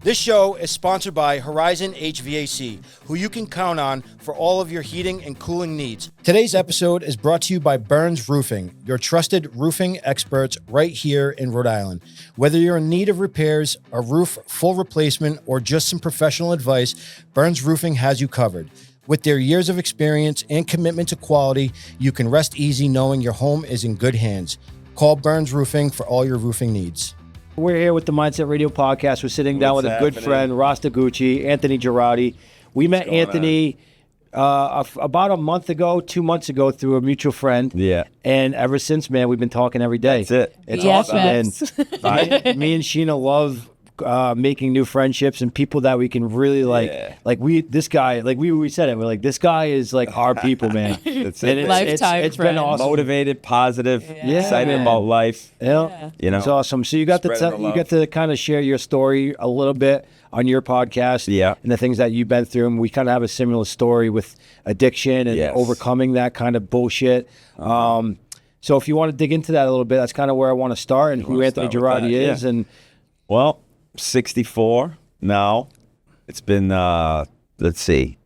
This show is sponsored by Horizon HVAC, who you can count on for all of your heating and cooling needs. Today's episode is brought to you by Burns Roofing, your trusted roofing experts right here in Rhode Island. Whether you're in need of repairs, a roof, full replacement, or just some professional advice, Burns Roofing has you covered. With their years of experience and commitment to quality, you can rest easy knowing your home is in good hands. Call Burns Roofing for all your roofing needs. We're here with the Mindset Radio Podcast. We're sitting down with a good friend, Rastagucci, Anthony Geradi. We met Anthony about a month ago, 2 months ago, through a mutual friend. Yeah. And ever since, man, we've been talking every day. That's it. It's Yes, awesome. And me and Sheena love making new friendships and people that we can really this guy, we said it, we're like, this guy is like our people, man. That's And it. Lifetime it's been friend. awesome. Motivated, positive, Yeah, excited man. about life. Yeah. You know, It's awesome. So you got Spreading the you love. get to kind of share your story a little bit on your podcast. Yeah. And the things that you've been through. And we kind of have a similar story with addiction and Yes. overcoming that kind of bullshit. So if you want to dig into that a little bit, that's kind of where I want to start and who wanna Anthony start with Geradi that, is. yeah. And 64 now. It's been, let's see,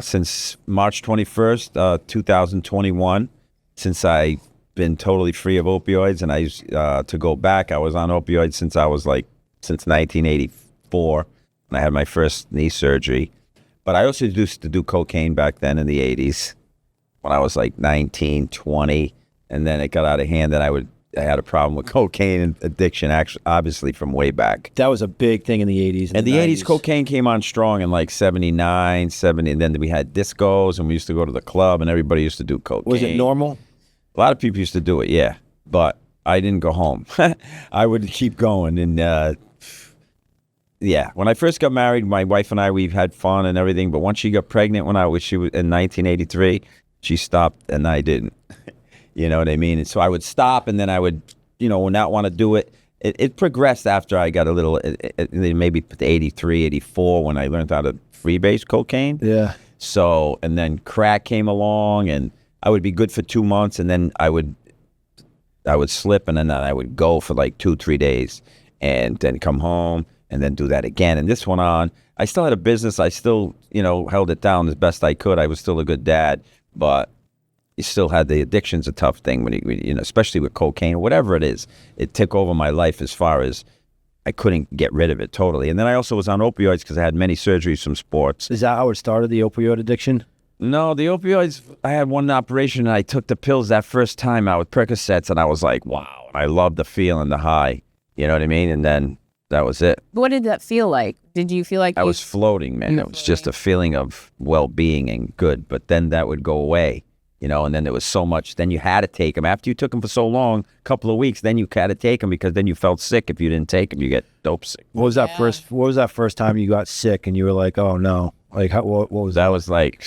since March 21st, 2021, since I've been totally free of opioids. And I used to go back. I was on opioids since 1984, when I had my first knee surgery. But I also used to do cocaine back then in the 80s when I was like 19, 20. And then it got out of hand and I had a problem with cocaine and addiction, actually, obviously from way back. that was a big thing in the 80s. In the 80s, cocaine came on strong in like 79, 70. And then we had discos and we used to go to the club and everybody used to do cocaine. Was it normal? A lot of people used to do it, yeah. But I didn't go home. I would keep going. And yeah, when I first got married, my wife and I, we've had fun and everything. But once she got pregnant she was in 1983, she stopped and I didn't. You know what I mean? And so I would stop and then I would, not want to do it. It progressed after I got a little, maybe 83, 84, when I learned how to freebase cocaine. Yeah. So, and then crack came along and I would be good for 2 months and then I would slip and then I would go for like 2-3 days and then come home and then do that again. And this went on. I still had a business. I still, held it down as best I could. I was still a good dad, but you still had the addiction's a tough thing when you especially with cocaine or whatever it is. It took over my life as far as I couldn't get rid of it totally. And then I also was on opioids because I had many surgeries from sports. Is that how it started, the opioid addiction? No, the opioids, I had one operation and I took the pills that first time out with Percocets and I was like, wow. I loved the feeling, the high. You know what I mean? And then that was it. What did that feel like? Did you feel like I was floating, man. It was just a feeling of well-being and good. But then that would go away. And then there was so much. Then you had to take them. After you took them for so long, a couple of weeks, then you had to take them because then you felt sick. If you didn't take them, you get dope sick. What was that first time you got sick and you were like, oh no? Like, what was that? That was like,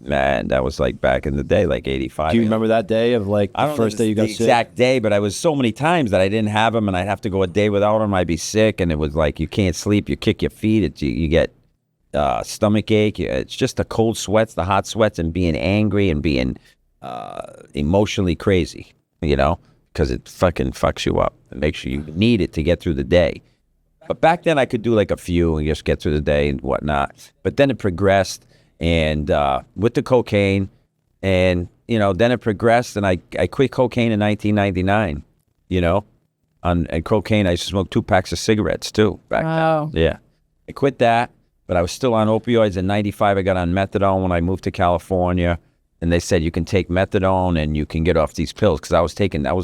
man, that was like back in the day, like 85. Do you remember that day of like I the don't first know day you got the sick? exact day, but I was so many times that I didn't have them and I'd have to go a day without them. I'd be sick and it was like you can't sleep. You kick your feet. You get stomach ache. It's just the cold sweats, the hot sweats, and being angry and being emotionally crazy, because it fucking fucks you up. It makes you need it to get through the day. But back then I could do like a few and just get through the day and whatnot. But then it progressed and with the cocaine and, then it progressed and I quit cocaine in 1999, and cocaine, I smoked 2 packs of cigarettes too back Wow. then. Yeah. I quit that, but I was still on opioids. In 95, I got on methadone when I moved to California. And they said you can take methadone and you can get off these pills. Because I was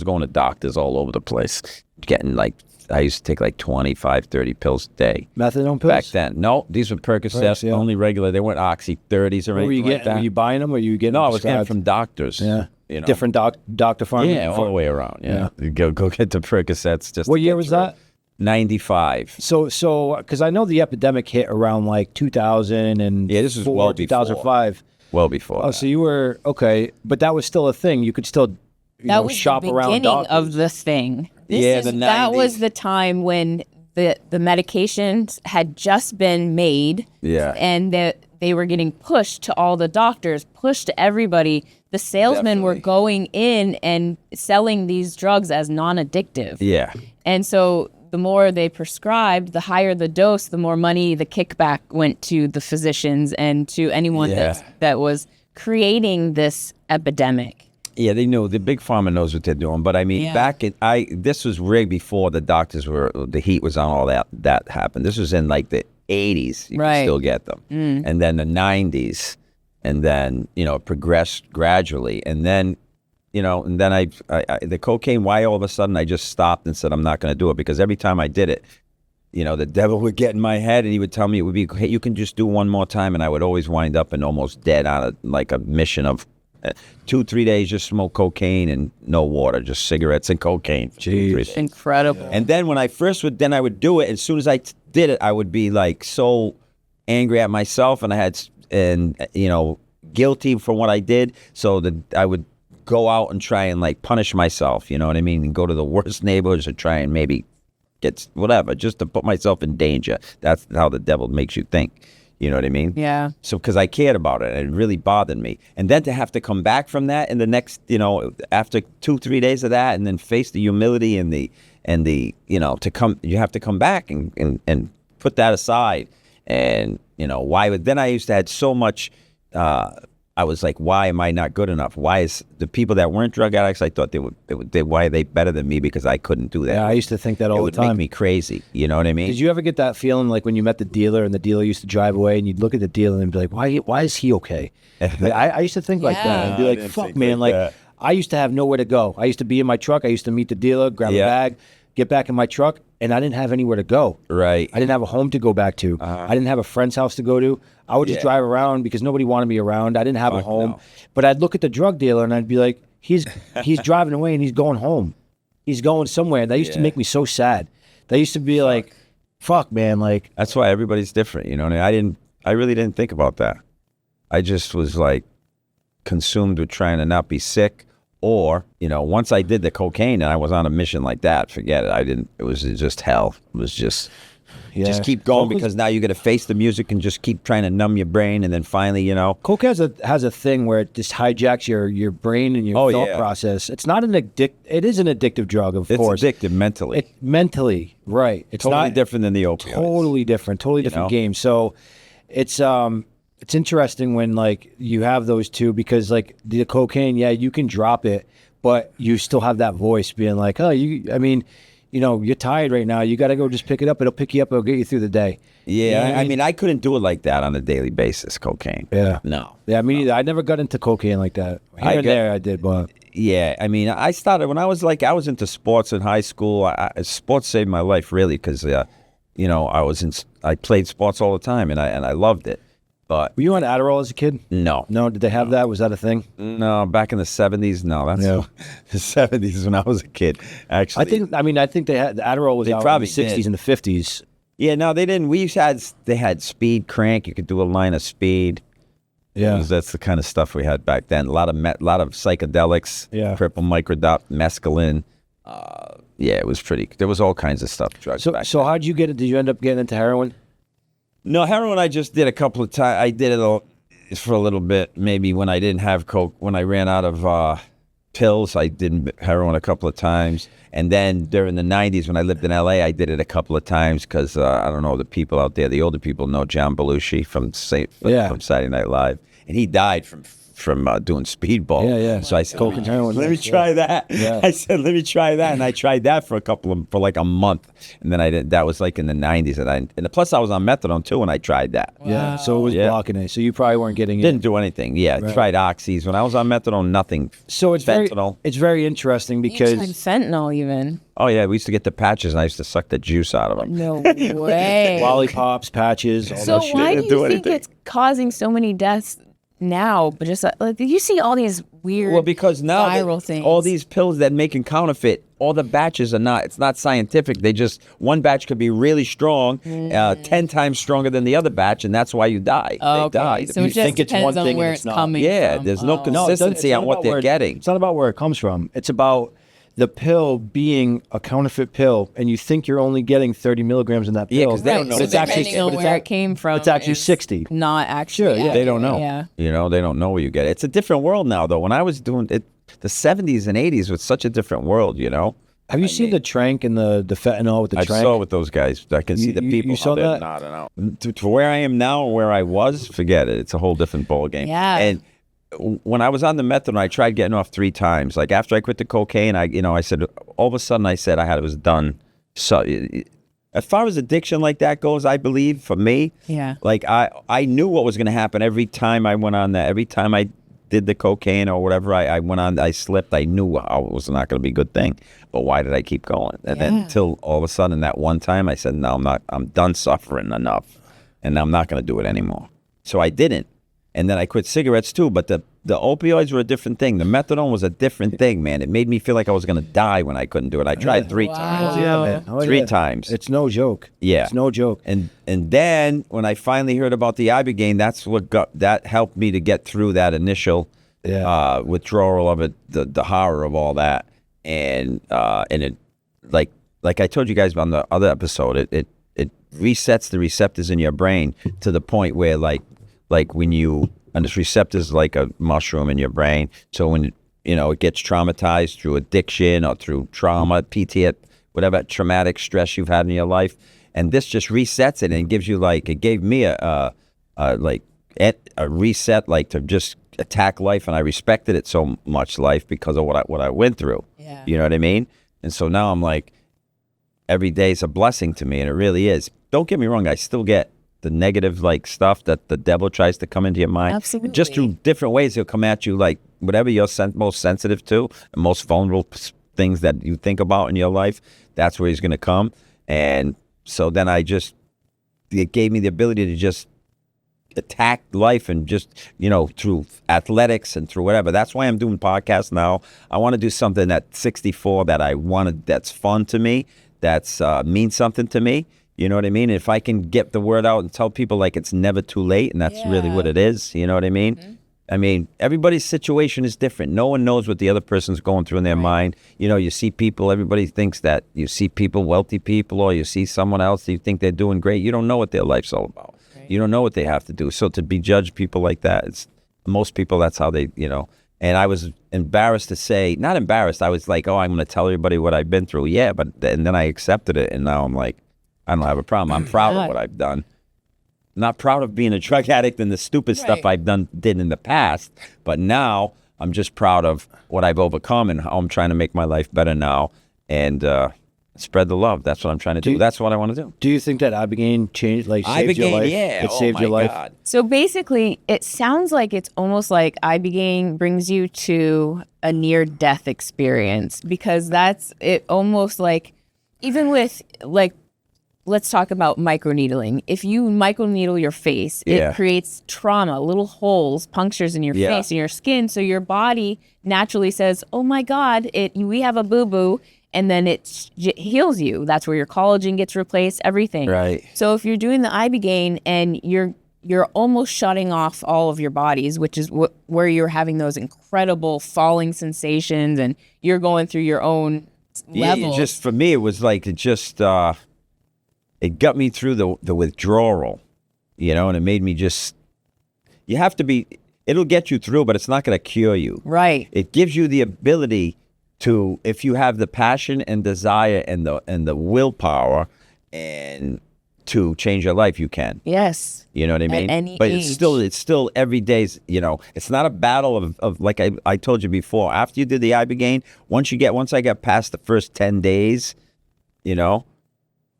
going to doctors all over the place. Getting I used to take like 25, 30 pills a day. Methadone pills? Back then. No, these were Percocets, Yeah. only regular. They weren't Oxy 30s or What were you anything like getting? that. Were you buying them or you getting No, I was getting prescribed? from doctors. Yeah. Different doctor pharmacy? Yeah, all the way around. Yeah. You go get the Percocets. Just What to year get was through. that? 95. So, because I know the epidemic hit around like 2000 and Yeah, this was well before. 2005. Well before. Oh, so you were, okay, but that was still a thing. You could still That was shop the around beginning doctors. of the thing. Yeah, the That 90s. was the time when the medications had just been made. Yeah. And that they were getting pushed to all the doctors, pushed to everybody. The salesmen were Definitely. going in and selling these drugs as non-addictive. Yeah. And so the more they prescribed, the higher the dose, the more money the kickback went to the physicians and to anyone that was creating this epidemic. Yeah, they know. The big pharma knows what they're doing. But I mean, this was way before the the heat was on, all that happened. This was in like the 80s. You could still get them. And then the 90s. And then, it progressed gradually. And then, and then I the cocaine, why all of a sudden I just stopped and said, I'm not going to do it. Because every time I did it, the devil would get in my head and he would tell me it would be, hey, you can just do one more time. And I would always wind up and almost dead on a mission of 2-3 days, just smoke cocaine and no water, just cigarettes and cocaine. Jeez. Incredible. And then when I first would, then I would do it. As soon as I did it, I would be like so angry at myself, and I had, guilty for what I did. So that I would go out and try and like punish myself, you know what I mean? And go to the worst neighborhoods or try and maybe get whatever, just to put myself in danger. That's how the devil makes you think. You know what I mean? Yeah. So, because I cared about it, and it really bothered me. And then to have to come back from that in the next, after 2-3 days of that, and then face the humility and the, to come, you have to come back and put that aside. And, why would, then I used to had so much, I was like, why am I not good enough? Why is the people that weren't drug addicts, I thought why are they better than me because I couldn't do that? Yeah, I used to think that all the time. It would make me crazy. You know what I mean? Did you ever get that feeling like when you met the dealer and the dealer used to drive away and you'd look at the dealer and be like, why is he okay? I used to think like that. And be like, fuck, man. Like, I used to have nowhere to go. I used to be in my truck. I used to meet the dealer, grab a bag, get back in my truck, and I didn't have anywhere to go. Right. I didn't have a home to go back to. I didn't have a friend's house to go to. I would just drive around because nobody wanted me around. I didn't have a home. No. But I'd look at the drug dealer and I'd be like, he's driving away and he's going home. He's going somewhere. That used to make me so sad. That used to be like, fuck, man. Like, that's why everybody's different. You know what I mean? I really didn't think about that. I just was like consumed with trying to not be sick. Or, once I did the cocaine and I was on a mission like that, forget it. It was just hell. It was just keep going, because now you got to face the music and just keep trying to numb your brain. And then finally, Coke has a thing where it just hijacks your brain and your thought process. It's not it is an addictive drug, of course. It's addictive mentally. Mentally, right. It's totally not different than the opioids. Totally different game. So it's interesting when like you have those two, because like the cocaine, you can drop it, but you still have that voice being like, oh, you're tired right now. You got to go just pick it up. It'll pick you up. It'll get you through the day. Yeah, I mean, I couldn't do it like that on a daily basis, cocaine. Yeah. No. Yeah, me neither. I never got into cocaine like that. Here and there I did, but... Yeah, I mean, I started when I was into sports in high school. Sports saved my life, really, because, I played sports all the time, and I loved it. But were you on Adderall as a kid? No. No? Did they have that? Was that a thing? No, back in the 70s, no. That's the 70s when I was a kid, actually. I think they had, the Adderall was out in the 60s and the 50s. Yeah, no, they didn't. They had Speed, Crank. You could do a line of Speed. Yeah. That's the kind of stuff we had back then. A lot of psychedelics, triple microdot, mescaline. It was there was all kinds of stuff, drugs back So how'd you get it? Did you end up getting into heroin? No, heroin I just did a couple of times. I did it for a little bit, maybe when I didn't have coke. When I ran out of pills, I did heroin a couple of times. And then during the 90s when I lived in L.A., I did it a couple of times because, I don't know, the people out there, the older people know John Belushi from Saturday Night Live. And he died from doing speedball. Yeah. So I said, coke and heroin. Let me try that. Yeah. I said, let me try that. And I tried that for like a month. And then I did, that was like in the 90s. And plus I was on methadone too when I tried that. Wow. Yeah, so it was blocking it. So you probably weren't getting it. Didn't do anything. Yeah, right. Tried oxys. When I was on methadone, nothing. So it's fentanyl. It's very interesting because... You tried fentanyl even. Oh yeah, we used to get the patches and I used to suck the juice out of them. No way. Lollipops, patches, all so that shit. why do you think it's causing so many deaths now? But just like you see all these weird because now viral things. All these pills that make counterfeit, all the batches are not, it's not scientific. They just, one batch could be really strong, 10 times stronger than the other batch, and that's why you die. Oh, they die. So it just depends on where it's coming from. There's no consistency on what they're getting. It's not about where it comes from. It's about the pill being a counterfeit pill, and you think you're only getting 30 milligrams in that pill. Yeah, because they don't know. But it's actually where it came from. It's actually 60. Not actually. Sure, they don't know. Yeah. They don't know where you get it. It's a different world now, though. When I was doing it, the 70s and 80s was such a different world, Have you seen the trank and the fentanyl with the trank? I saw with those guys. I can see the people. You saw that? Nodding out. To where I am now, where I was, forget it. It's a whole different ballgame. Yeah. And when I was on the methadone, I tried getting off 3 times. Like after I quit the cocaine, I said, all of a sudden I said it was done. So as far as addiction like that goes, I believe for me, like I knew what was going to happen every time I went on that. Every time I did the cocaine or whatever, I went on, I slipped. I knew how it was not going to be a good thing. But why did I keep going? And then until all of a sudden that one time I said, no, I'm done suffering enough. And I'm not going to do it anymore. So I didn't. And then I quit cigarettes too. But the opioids were a different thing. The methadone was a different thing, man. It made me feel like I was going to die when I couldn't do it. I tried 3 times. Yeah, man. 3 times. It's no joke. Yeah. It's no joke. And then when I finally heard about the Ibogaine, that helped me to get through that initial withdrawal of it, the horror of all that. And it, like I told you guys on the other episode, it resets the receptors in your brain to the point where like when you, and this receptors like a mushroom in your brain. So when it gets traumatized through addiction or through trauma, PTSD, whatever traumatic stress you've had in your life, and this just resets it and gives you it gave me a reset, like to just attack life, and I respected it so much, life, because of what I went through. Yeah. You know what I mean? And so now I'm like, every day is a blessing to me, and it really is. Don't get me wrong, I still get the negative stuff that the devil tries to come into your mind. Absolutely. Just through different ways, he'll come at you, like whatever you're most sensitive to, and most vulnerable things that you think about in your life, that's where he's going to come. And so then it gave me the ability to just attack life, and just through athletics and through whatever. That's why I'm doing podcasts now. I want to do something at 64 that's fun to me, that's means something to me. You know what I mean? If I can get the word out and tell people it's never too late, and that's really what it is. You know what I mean? Mm-hmm. I mean, everybody's situation is different. No one knows what the other person's going through in their mind. You see people, everybody thinks that you see people, wealthy people, or you see someone else, you think they're doing great. You don't know what their life's all about. Right. You don't know what they have to do. So to be judged people like that, most people, that's how they, And I was embarrassed to say, not embarrassed, I was like, oh, I'm going to tell everybody what I've been through. Yeah, and then I accepted it, and now I'm like, I don't have a problem. I'm proud of what I've done. Not proud of being a drug addict and the stupid stuff I've did in the past, but now I'm just proud of what I've overcome and how I'm trying to make my life better now, and spread the love. That's what I'm trying to do. That's what I want to do. Do you think that Ibogaine saved your life? Yeah. It saved your life? God. So basically, it sounds like it's almost like Ibogaine brings you to a near-death experience, because that's it. Almost like, even with let's talk about microneedling. If you microneedle your face, it creates trauma, little holes, punctures in your face and your skin. So your body naturally says, oh my God, we have a boo-boo, and then it heals you. That's where your collagen gets replaced, everything. Right. So if you're doing the Ibogaine and you're almost shutting off all of your bodies, which is where you're having those incredible falling sensations, and you're going through your own levels. Just for me, it was it got me through the withdrawal, and it made me you have to be, it'll get you through, but it's not going to cure you. Right. It gives you the ability to, if you have the passion and desire and the willpower and to change your life, you can. Yes. You know what I mean? At any but age. it's still every day's, it's not a battle of like I told you before, after you did the Ibogaine, once I got past the first 10 days,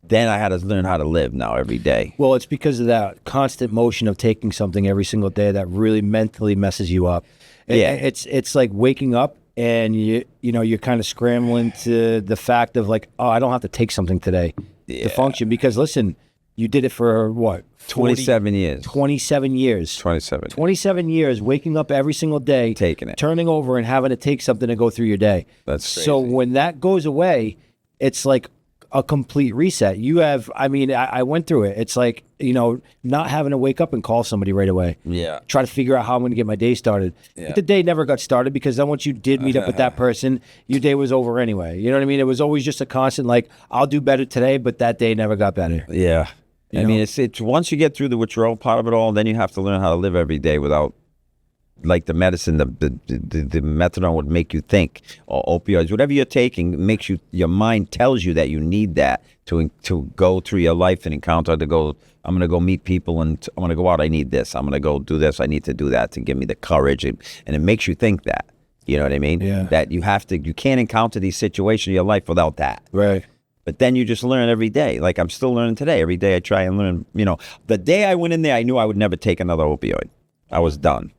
then I had to learn how to live now every day. Well, it's because of that constant motion of taking something every single day that really mentally messes you up. It's like waking up and you're kind of scrambling to the fact of I don't have to take something today to function, because listen, you did it for what? 27 years. 27 years. 27. 27 years, waking up every single day, taking it, turning over and having to take something to go through your day. That's crazy. So when that goes away, it's like a complete reset. I went through it. It's like, not having to wake up and call somebody right away. Yeah. Try to figure out how I'm going to get my day started. Yeah. But the day never got started, because then once you did meet up with that person, your day was over anyway. You know what I mean? It was always just a constant, I'll do better today, but that day never got better. Yeah. I mean, it's once you get through the withdrawal part of it all, then you have to learn how to live every day without like the medicine, the methadone would make you think, or opioids, whatever you're taking, makes you, your mind tells you that you need that to go through your life and encounter, I'm going to go meet people and I'm going to go out, I need this. I'm going to go do this, I need to do that to give me the courage. And it makes you think that, you know what I mean? Yeah. That you can't encounter these situations in your life without that. Right. But then you just learn every day. Like I'm still learning today. Every day I try and learn, the day I went in there, I knew I would never take another opioid. I was done.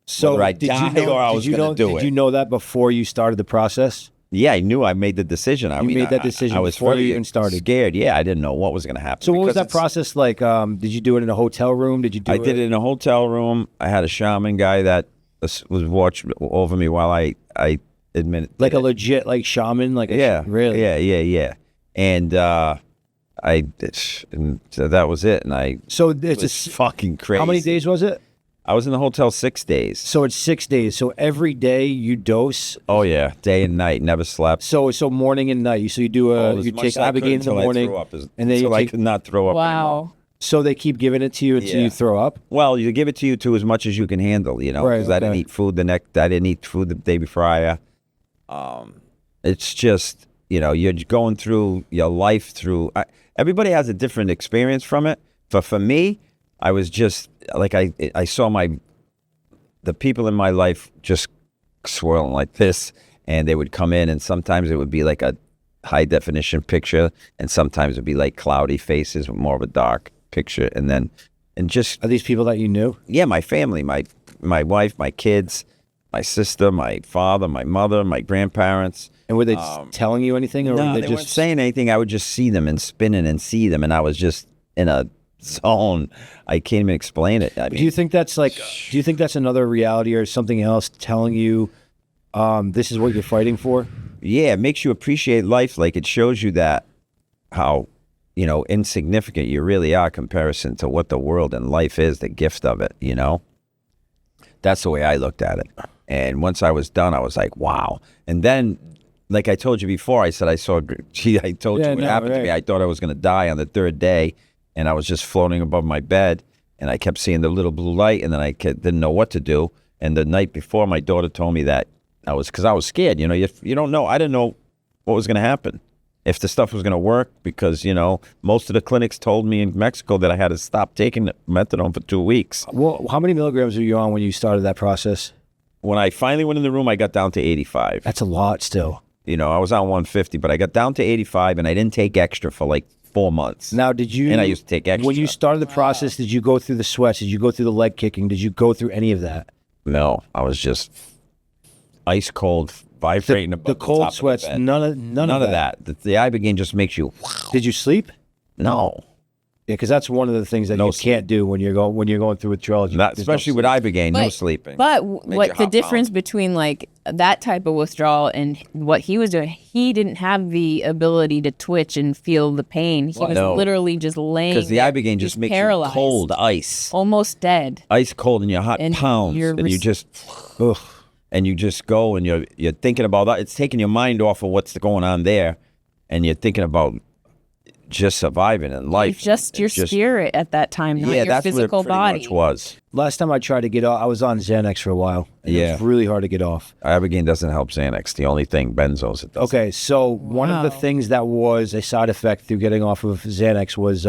So Whether I did died you know, or I was going to do it. Did you know that before you started the process? Yeah, I knew I made the decision. You made that decision I was before you even started. Scared. Yeah, I didn't know what was going to happen. So what was that process like? Did you do it in a hotel room? Did I did it in a hotel room. I had a shaman guy that was watching over me while I admitted. Like a legit shaman? Really? Yeah. And so that was it. And so it was fucking crazy. How many days was it? I was in the hotel 6 days. So it's 6 days. So every day you dose. Oh yeah, day and night, never slept. So morning and night. So you do you take Ibogaine in the morning, and then I could not throw up. Wow. Anymore. So they keep giving it to you until you throw up. Well, you give it to you to as much as you can handle, Right. Because I didn't eat food I didn't eat food the day prior. It's just you're going through your life through. Everybody has a different experience from it. For me, I was just like I saw the people in my life just swirling like this, and they would come in, and sometimes it would be like a high definition picture, and sometimes it'd be like cloudy faces with more of a dark picture, and just Are these people that you knew? Yeah, my family, my wife, my kids, my sister, my father, my mother, my grandparents. And were they telling you anything, or No, were they they weren't just saying anything. I would just see them and spinning and see them, and I was just in a zone. I can't even explain it. Do you think that's another reality or something else telling you this is what you're fighting for? Yeah, it makes you appreciate life. Like it shows you that how insignificant you really are in comparison to what the world and life is, the gift of it, That's the way I looked at it. And once I was done, I was like, wow. And then, like I told you before, I said I told you what happened to me. I thought I was going to die on the third day, and I was just floating above my bed, and I kept seeing the little blue light, and then I didn't know what to do. And the night before, my daughter told me that because I was scared. You don't know. I didn't know what was going to happen, if the stuff was going to work, because, most of the clinics told me in Mexico that I had to stop taking methadone for 2 weeks. Well, how many milligrams were you on when you started that process? When I finally went in the room, I got down to 85. That's a lot still. I was on 150, but I got down to 85, and I didn't take extra for like 4 months. Now, did you? And I used to take extra. When you started the process, did you go through the sweats? Did you go through the leg kicking? Did you go through any of that? No, I was just ice cold, vibrating above the cold top sweats. Of the bed. None of that. The Ibogaine just makes you. Did you sleep? No. Yeah, because that's one of the things that you can't do when you're going through withdrawals. Especially with Ibogaine, no sleeping. But what the difference between like that type of withdrawal and what he was doing, he didn't have the ability to twitch and feel the pain. He was literally just laying. Because the Ibogaine just makes paralyzed, you cold ice, almost dead, ice cold, and your heart pounds, and you just. Ugh. And you just go and you're thinking about that. It's taking your mind off of what's going on there, and you're thinking about just surviving in life. Just your spirit at that time, not your physical body. Much was. Last time I tried to get off, I was on Xanax for a while. It was really hard to get off. Ibogaine doesn't help Xanax. The only thing, benzos. It does. Okay, so one of the things that was a side effect through getting off of Xanax was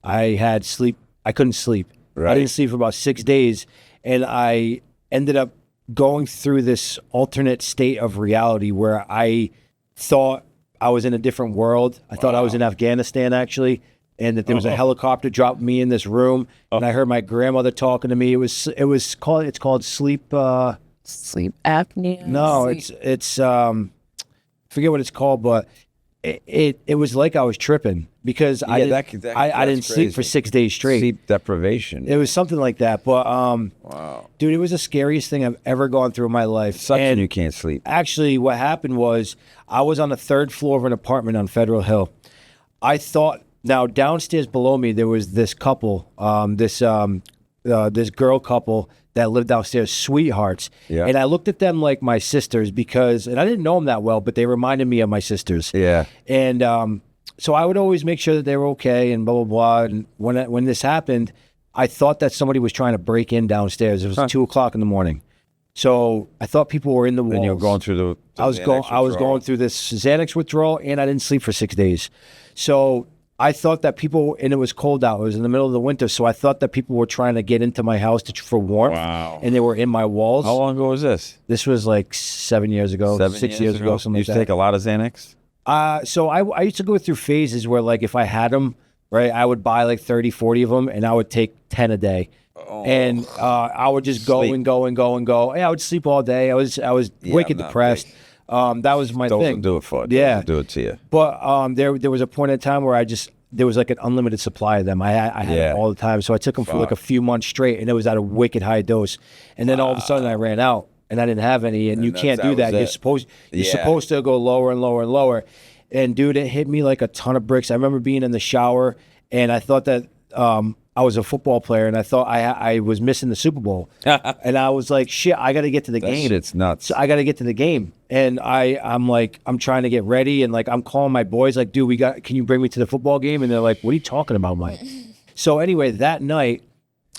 I had sleep. I couldn't sleep. Right. I didn't sleep for about 6 days, and I ended up going through this alternate state of reality where I thought I was in a different world. I thought I was in Afghanistan, actually, and that there was a helicopter dropped me in this room, and I heard my grandmother talking to me. It's called sleep apnea. No, it's forget what it's called, but it was like I was tripping because I didn't sleep for 6 days straight. Sleep deprivation. It was something like that. But dude, it was the scariest thing I've ever gone through in my life. Sucks and when you can't sleep. Actually, what happened was I was on the third floor of an apartment on Federal Hill. I thought, now downstairs below me there was this couple, this girl couple that lived downstairs, sweethearts. Yeah. And I looked at them like my sisters and I didn't know them that well, but they reminded me of my sisters. Yeah. And so I would always make sure that they were okay and blah, blah, blah. And when this happened, I thought that somebody was trying to break in downstairs. It was 2:00 in the morning. So I thought people were in the walls. And you were going through the I was going through this Xanax withdrawal, and I didn't sleep for 6 days. So I thought that people, and it was cold out. It was in the middle of the winter, so I thought that people were trying to get into my house for warmth. Wow. And they were in my walls. How long ago was this? This was like 7 years ago, 6 years ago, something like that. You used to take a lot of Xanax? So I used to go through phases where, like, if I had them, right, I would buy like 30, 40 of them, and I would take 10 a day. And I would just go and go and go and go. Yeah, I would sleep all day. I was wicked depressed. That was my thing. Don't do it for you. Yeah. Do it to you. But there was a point in time where there was like an unlimited supply of them. I had it all the time. So I took them for like a few months straight, and it was at a wicked high dose. And then all of a sudden I ran out, and I didn't have any. And you can't do that. You're supposed to go lower and lower and lower. And dude, it hit me like a ton of bricks. I remember being in the shower, and I thought that I was a football player, and I thought I was missing the Super Bowl. And I was like, shit, I got to get to the game. It's nuts. So I got to get to the game. And I'm like, I'm trying to get ready, and like I'm calling my boys like, dude, can you bring me to the football game? And they're like, what are you talking about, Mike? So anyway, that night,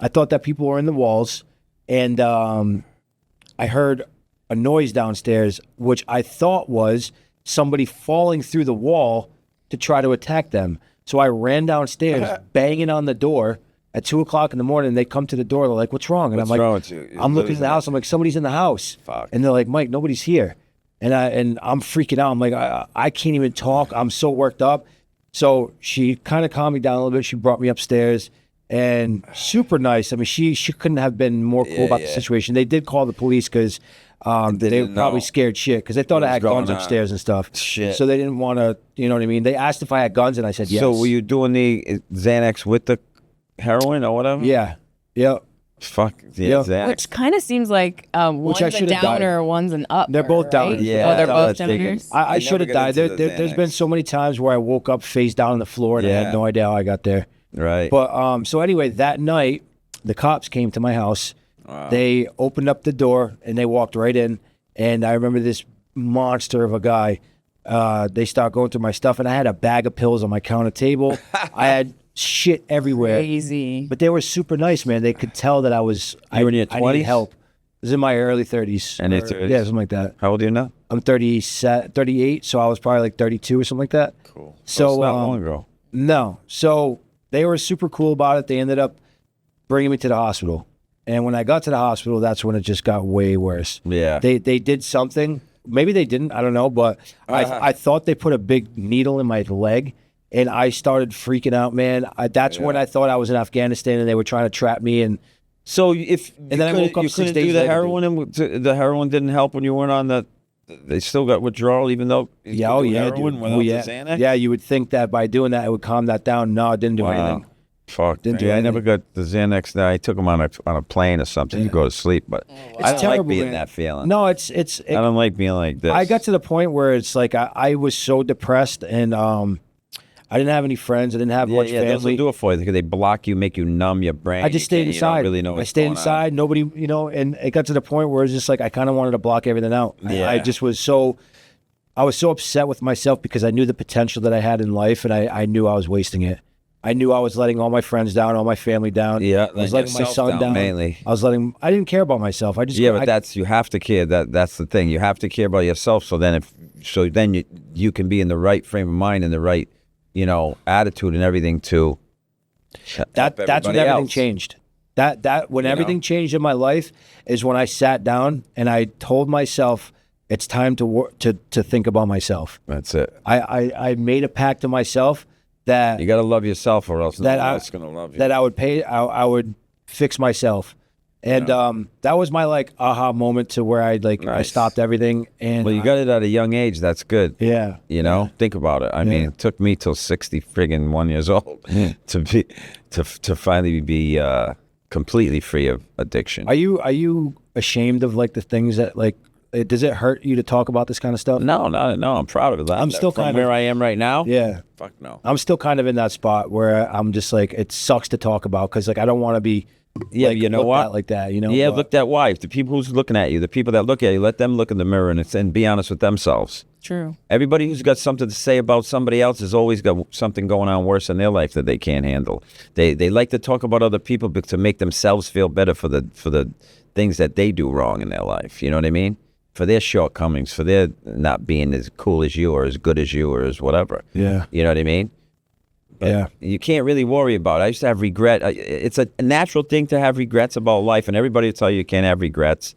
I thought that people were in the walls, and I heard a noise downstairs, which I thought was somebody falling through the wall to try to attack them. So I ran downstairs, banging on the door at 2:00 in the morning. They come to the door. They're like, "What's wrong?" And I'm like, "I'm looking at the house. I'm like, somebody's in the house." Fuck. And they're like, "Mike, nobody's here." And I'm freaking out. I'm like, I can't even talk. I'm so worked up. So she kind of calmed me down a little bit. She brought me upstairs, and super nice. I mean, she couldn't have been more cool about the situation. They did call the police because they were probably scared shit because they thought I had guns upstairs and stuff. Shit. So they didn't want to, you know what I mean? They asked if I had guns, and I said yes. So were you doing the Xanax with the heroin or whatever? Yeah. Yep. Fuck. Yeah. Xanax. Which kind of seems like one's a downer, one's an up. They're both downers. Yeah. Oh, they're both downers. I should have died. There's been so many times where I woke up face down on the floor and I had no idea how I got there. Right. But so anyway, that night, the cops came to my house. Wow. They opened up the door and they walked right in. And I remember this monster of a guy. They start going through my stuff, and I had a bag of pills on my counter table. I had shit everywhere. Crazy. But they were super nice, man. They could tell that I was. You were in your 20s? I needed help. It was in my early 30s. And it's yeah, something like that. How old are you now? I'm 38, so I was probably like 32 or something like that. Cool. So it's not long ago. No. So they were super cool about it. They ended up bringing me to the hospital. And when I got to the hospital, that's when it just got way worse. Yeah. They did something. Maybe they didn't. I don't know. But I thought they put a big needle in my leg, and I started freaking out, man. That's when I thought I was in Afghanistan, and they were trying to trap me. And so then I woke up 6 days do the later. heroin, and the heroin didn't help when you weren't on the. They still got withdrawal, even though heroin without the Xanax? Yeah, you would think that by doing that it would calm that down. No, it didn't do anything. Fuck. I never got the Xanax. I took them on a plane or something. You go to sleep, but I don't like being that feeling. No, I don't like being like this. I got to the point where it's like I was so depressed, and I didn't have any friends. I didn't have much family. They'll do it for you because they block you, make you numb your brain. I just stayed inside. You don't really know what's I stayed going inside. on. Nobody, and it got to the point where it's just like I kind of wanted to block everything out. Yeah. I just was so. I was so upset with myself because I knew the potential that I had in life, and I knew I was wasting it. I knew I was letting all my friends down, all my family down. Yeah, I was letting my son down. Mainly. I didn't care about myself. But you have to care. That's the thing. You have to care about yourself. So then you can be in the right frame of mind and the right, attitude and everything to. That's when everything changed. When everything changed in my life is when I sat down and I told myself it's time to think about myself. That's it. I made a pact to myself. That you got to love yourself, or else no one else is going to love you. That I would fix myself, and that was my aha moment to where I stopped everything. And well, you got it at a young age. That's good. Yeah. Think about it. I mean, it took me till 61 years old to finally be completely free of addiction. Are you ashamed of the things that does it hurt you to talk about this kind of stuff? No, I'm proud of it. I'm still from where I am right now. Yeah. Fuck no. I'm still kind of in that spot where I'm just like, it sucks to talk about because like I don't want to be. Yeah, like, you know looked what? at like that, you know. Yeah, but, look at wife. The people who's looking at you, the people that look at you, let them look in the mirror and be honest with themselves. True. Everybody who's got something to say about somebody else has always got something going on worse in their life that they can't handle. They like to talk about other people to make themselves feel better for the things that they do wrong in their life. You know what I mean? For their shortcomings, for their not being as cool as you or as good as you or as whatever. Yeah. You know what I mean? But yeah. You can't really worry about it. I used to have regret. It's a natural thing to have regrets about life, and everybody will tell you can't have regrets,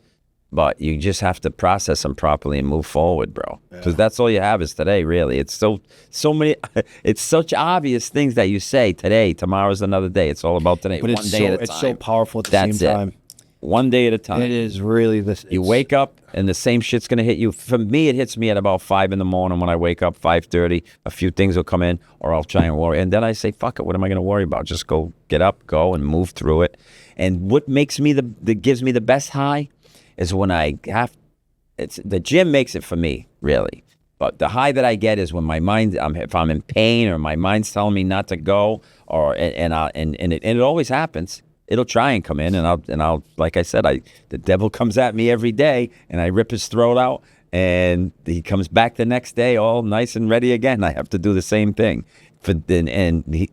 but you just have to process them properly and move forward, bro. Because that's all you have is today, really. It's so many, it's such obvious things that you say today. Tomorrow's another day. It's all about today. But One day at a time. It's so powerful at the That's same time. One day at a time. It is really this. You wake up and the same shit's gonna hit you. For me, it hits me at about 5 a.m. when I wake up, 5:30. A few things will come in, or I'll try and worry, and then I say, "Fuck it, what am I gonna worry about? Just get up, go, and move through it." And what makes me that gives me the best high is when the gym makes it for me, really. But the high that I get is when my mind, if I'm in pain or my mind's telling me not to go, and it always happens. It'll try and come in, and I'll like I said, the devil comes at me every day, and I rip his throat out, and he comes back the next day all nice and ready again. I have to do the same thing. The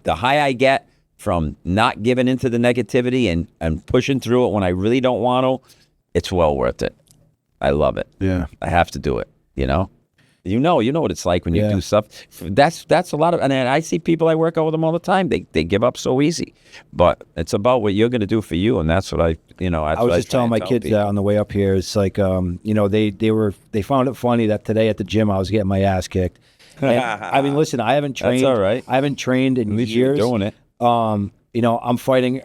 high I get from not giving into the negativity and pushing through it when I really don't want to, it's well worth it. I love it. Yeah, I have to do it. You know what it's like when you do stuff. That's a lot of, and I see people I work out with them all the time. They give up so easy, but it's about what you're going to do for you, and that's what I was just telling my kids that on the way up here. It's like, they found it funny that today at the gym I was getting my ass kicked. And, I mean, listen, I haven't trained. That's all right. I haven't trained in At least years. You're doing it. I'm fighting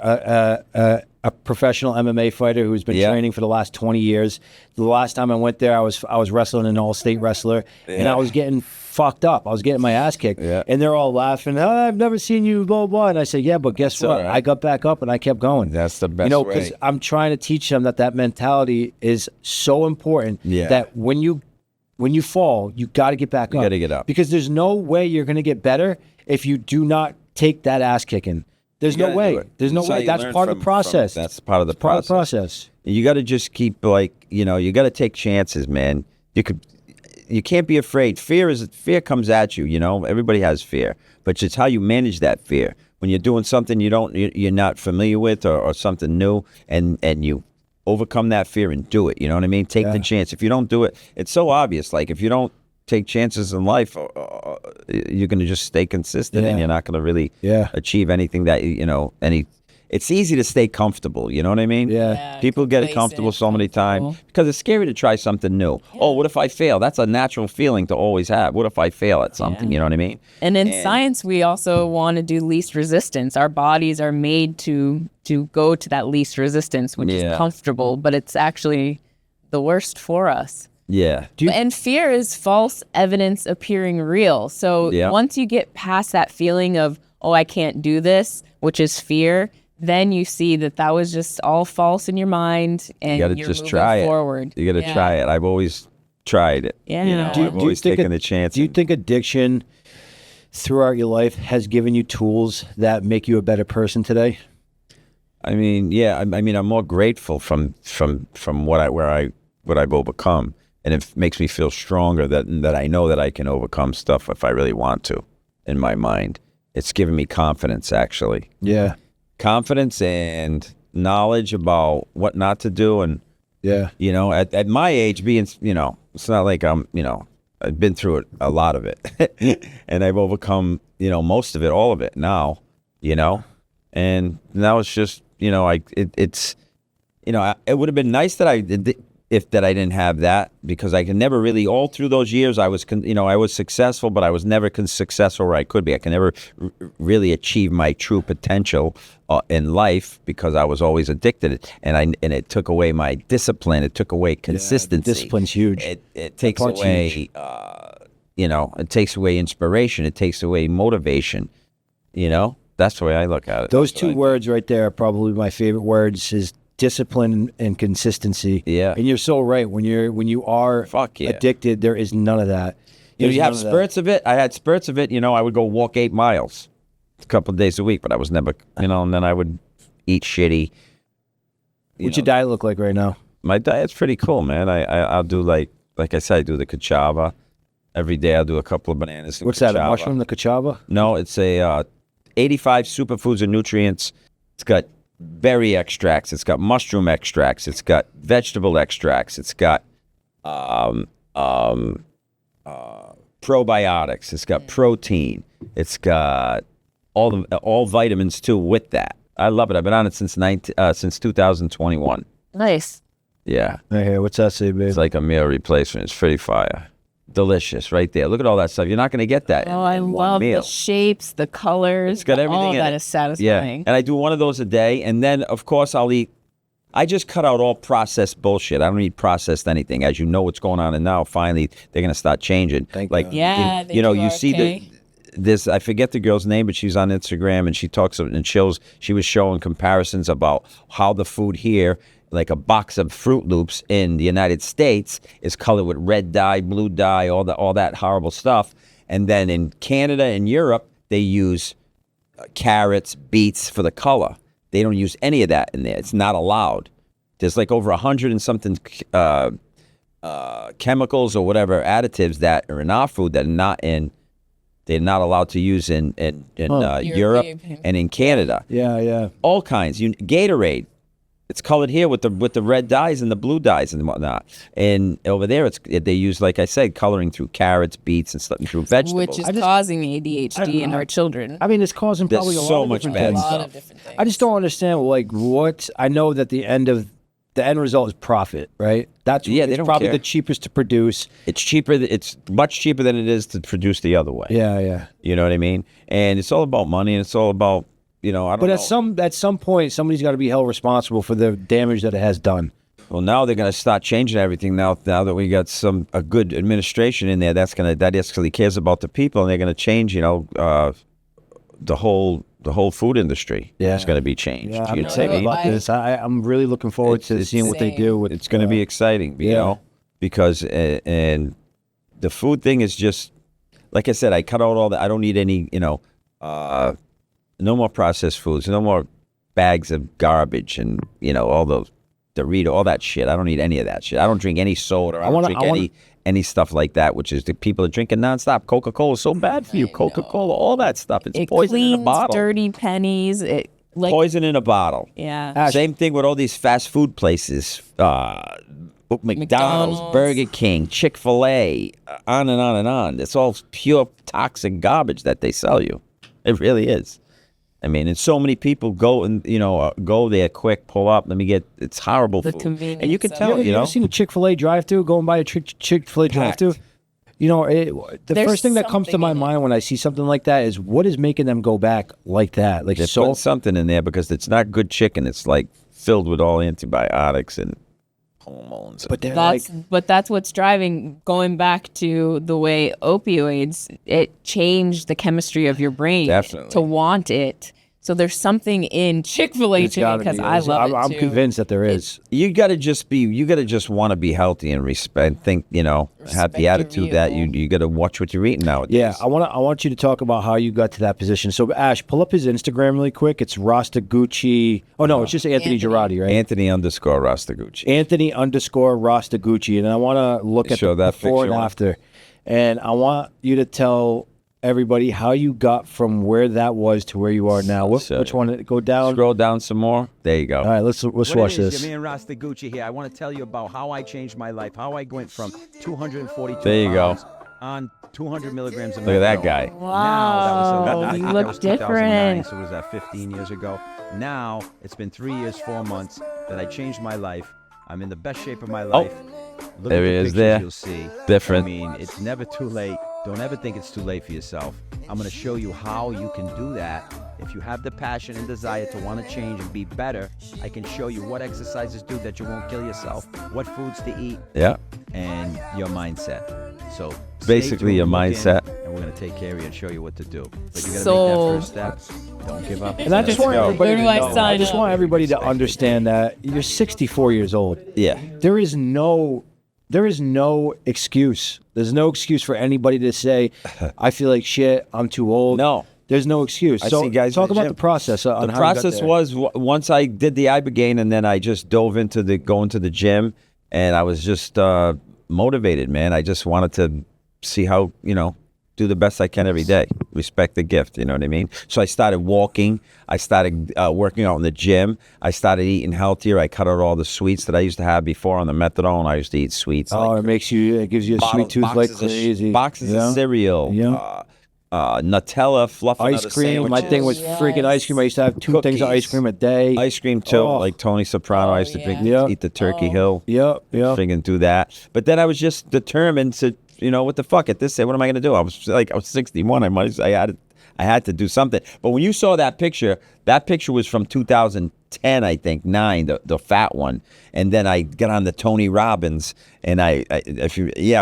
a professional MMA fighter who's been training for the last 20 years. The last time I went there, I was wrestling an all-state wrestler, and I was getting fucked up. I was getting my ass kicked, and they're all laughing. Oh, I've never seen you, blah, blah. And I said, yeah, but guess what? Right. I got back up and I kept going. That's the best way. Because I'm trying to teach them that mentality is so important that when you fall, you got to get back up. You got to get up. Because there's no way you're going to get better if you do not take that ass kicking. There's no way. There's no way. That's part of the process. That's part of the process. You got to just keep you got to take chances, man. You can't be afraid. Fear comes at you. Everybody has fear, but it's how you manage that fear. When you're doing something you're not familiar with or something new, and you overcome that fear and do it. You know what I mean? Take the chance. If you don't do it, it's so obvious. Like if you don't take chances in life, you're going to just stay consistent, and you're not going to really achieve anything that it's easy to stay comfortable. You know what I mean? Yeah. People get comfortable so many times because it's scary to try something new. Oh, what if I fail? That's a natural feeling to always have. What if I fail at something? You know what I mean? And in science, we also want to do least resistance. Our bodies are made to go to that least resistance, which is comfortable, but it's actually the worst for us. Yeah. And fear is false evidence appearing real. So once you get past that feeling of, oh, I can't do this, which is fear, then you see that was just all false in your mind, and you got to just try forward. You got to try it. I've always tried it. Yeah. I've always taken the chance. Do you think addiction throughout your life has given you tools that make you a better person today? I mean, yeah. I mean, I'm more grateful from what I've overcome. And it makes me feel stronger that I know that I can overcome stuff if I really want to in my mind. It's given me confidence, actually. Yeah. Confidence and knowledge about what not to do. And, at my age, being, it's not like I've been through it, a lot of it. And I've overcome, most of it, all of it now, And now it's just, it would have been nice that I didn't have that, because I can never really, all through those years, I was successful, but I was never successful where I could be. I can never really achieve my true potential in life because I was always addicted, and it took away my discipline. It took away consistency. Discipline's huge. It takes away, it takes away inspiration. It takes away motivation. That's the way I look at it. Those two words right there are probably my favorite words. Is discipline and consistency. Yeah. And you're so right. When you are addicted, there is none of that. You have spurts of it. I had spurts of it. I would go walk 8 miles a couple of days a week, but I was never, and then I would eat shitty. What's your diet look like right now? My diet's pretty cool, man. I'll do like I said, I do the cachava. Every day I'll do a couple of bananas. What's that, a mushroom, the cachava? No, it's a 85 superfoods and nutrients. It's got berry extracts. It's got mushroom extracts. It's got vegetable extracts. It's got probiotics. It's got protein. It's got all vitamins too with that. I love it. I've been on it since 2021. Nice. Yeah. Hey, what's that say, babe? It's like a meal replacement. It's pretty fire. Delicious right there. Look at all that stuff. You're not going to get that. I love the shapes, the colors. It's got everything all in that it. is satisfying. Yeah. And I do one of those a day. And then, of course, I'll eat. I just cut out all processed bullshit. I don't eat processed anything. As you know what's going on. And now, finally, they're going to start changing. Thank like, God. Yeah. you see this, I forget the girl's name, but she's on Instagram and she talks and she was showing comparisons about how the food here, like a box of Fruit Loops in the United States, is colored with red dye, blue dye, all that horrible stuff. And then in Canada and Europe, they use carrots, beets for the color. They don't use any of that in there. It's not allowed. There's like over 100 and something chemicals or whatever additives that are in our food that are not in. They're not allowed to use in Europe and in Canada. Yeah. All kinds. Gatorade. It's colored here with the red dyes and the blue dyes and whatnot. And over there, they use, like I said, coloring through carrots, beets, and stuff through vegetables. Which is causing ADHD in our children. I mean, it's causing probably There's a so lot of much different bad things. A lot of different things. I just don't understand, what I know that the end result is profit, right? It's probably the cheapest to produce. It's cheaper. It's much cheaper than it is to produce the other way. Yeah. You know what I mean? And it's all about money, and it's all about, I don't know. But at some point, somebody's got to be held responsible for the damage that it has done. Well, now they're going to start changing everything. Now that we got a good administration in there, that actually cares about the people, and they're going to change. The whole food industry is going to be changed. Yeah, I'm excited about this. I'm really looking forward to seeing what they do. It's going to be exciting, because and the food thing is just, like I said, I cut out all that. I don't need any, no more processed foods, no more bags of garbage and, all those Dorito, all that shit. I don't need any of that shit. I don't drink any soda. I don't drink any stuff like that, which is the people are drinking nonstop. Coca-Cola is so bad for you. Coca-Cola, all that stuff. It's poison in a bottle. Dirty pennies. Poison in a bottle. Yeah. Same thing with all these fast food places. McDonald's, Burger King, Chick-fil-A, on and on and on. It's all pure toxic garbage that they sell you. It really is. I mean, and so many people go and go there quick, pull up. It's horrible The food. convenience. And you can tell. You ever seen a Chick-fil-A drive-thru? Going by a Chick-fil-A drive-thru. The first thing that comes to my mind when I see something like that is what is making them go back like that? Like They're putting something in there because it's not good chicken. It's like filled with all antibiotics and hormones. But that's what's going back to the way opioids, it changed the chemistry of your brain to want it. So there's something in Chick-fil-A to me because I love it too. I'm convinced that there is. You gotta just want to be healthy and think, have the attitude that you gotta watch what you're eating nowadays. Yeah, I want you to talk about how you got to that position. So Ash, pull up his Instagram really quick. It's Rastagucci. Oh no, it's just Anthony Geradi, right? Anthony_Rastagucci. Anthony_Rastagucci, and I want to look at the before and after, and I want you to tell everybody how you got from where that was to where you are now. Which one? Go down. Scroll down some more. There you go. All right, let's watch this. Me and Rasta Gucci here. I want to tell you about how I changed my life. How I went from 242 there you pounds go. on 200 milligrams of Look at that guy. Wow, you look different. So it was 15 years ago. Now it's been 3 years, 4 months that I changed my life. I'm in the best shape of my life. Look there at he the is. pictures There, you'll see. different. I mean, it's never too late. Don't ever think it's too late for yourself. I'm going to show you how you can do that. If you have the passion and desire to want to change and be better, I can show you what exercises do that you won't kill yourself, what foods to eat, and your mindset. So basically your mindset. And we're going to take care of you and show you what to do. But you got to make that first step. Don't give up. And I just want everybody Where to do I know, sign I just up? want everybody to understand that you're 64 years old. Yeah. There is no excuse. There's no excuse for anybody to say, I feel like shit, I'm too old. No. There's no excuse. I So see guys talk in the about gym. the process. On The how you got process there. was once I did the Ibogaine, and then I just dove into going to the gym, and I was just motivated, man. I just wanted to see how, do the best I can every day. Respect the gift, you know what I mean? So I started walking. I started working out in the gym. I started eating healthier. I cut out all the sweets that I used to have before on the methadone. I used to eat sweets. Oh, it gives you a sweet tooth like crazy. Boxes of cereal. Yeah. Nutella, fluffing out Ice of cream. My sandwiches. thing was freaking ice cream. I used to have 2 things of ice Cookies. cream a day. Ice cream too, Oh. like Tony Soprano. I used to drink, Yeah. eat the Turkey Hill. Yep. Friggin' do that. But then I was just determined to, what the fuck at this day? What am I gonna do? I was 61. I had to do something. But when you saw that picture was from 2010, I think, 9, the fat one. And then I got on the Tony Robbins, and I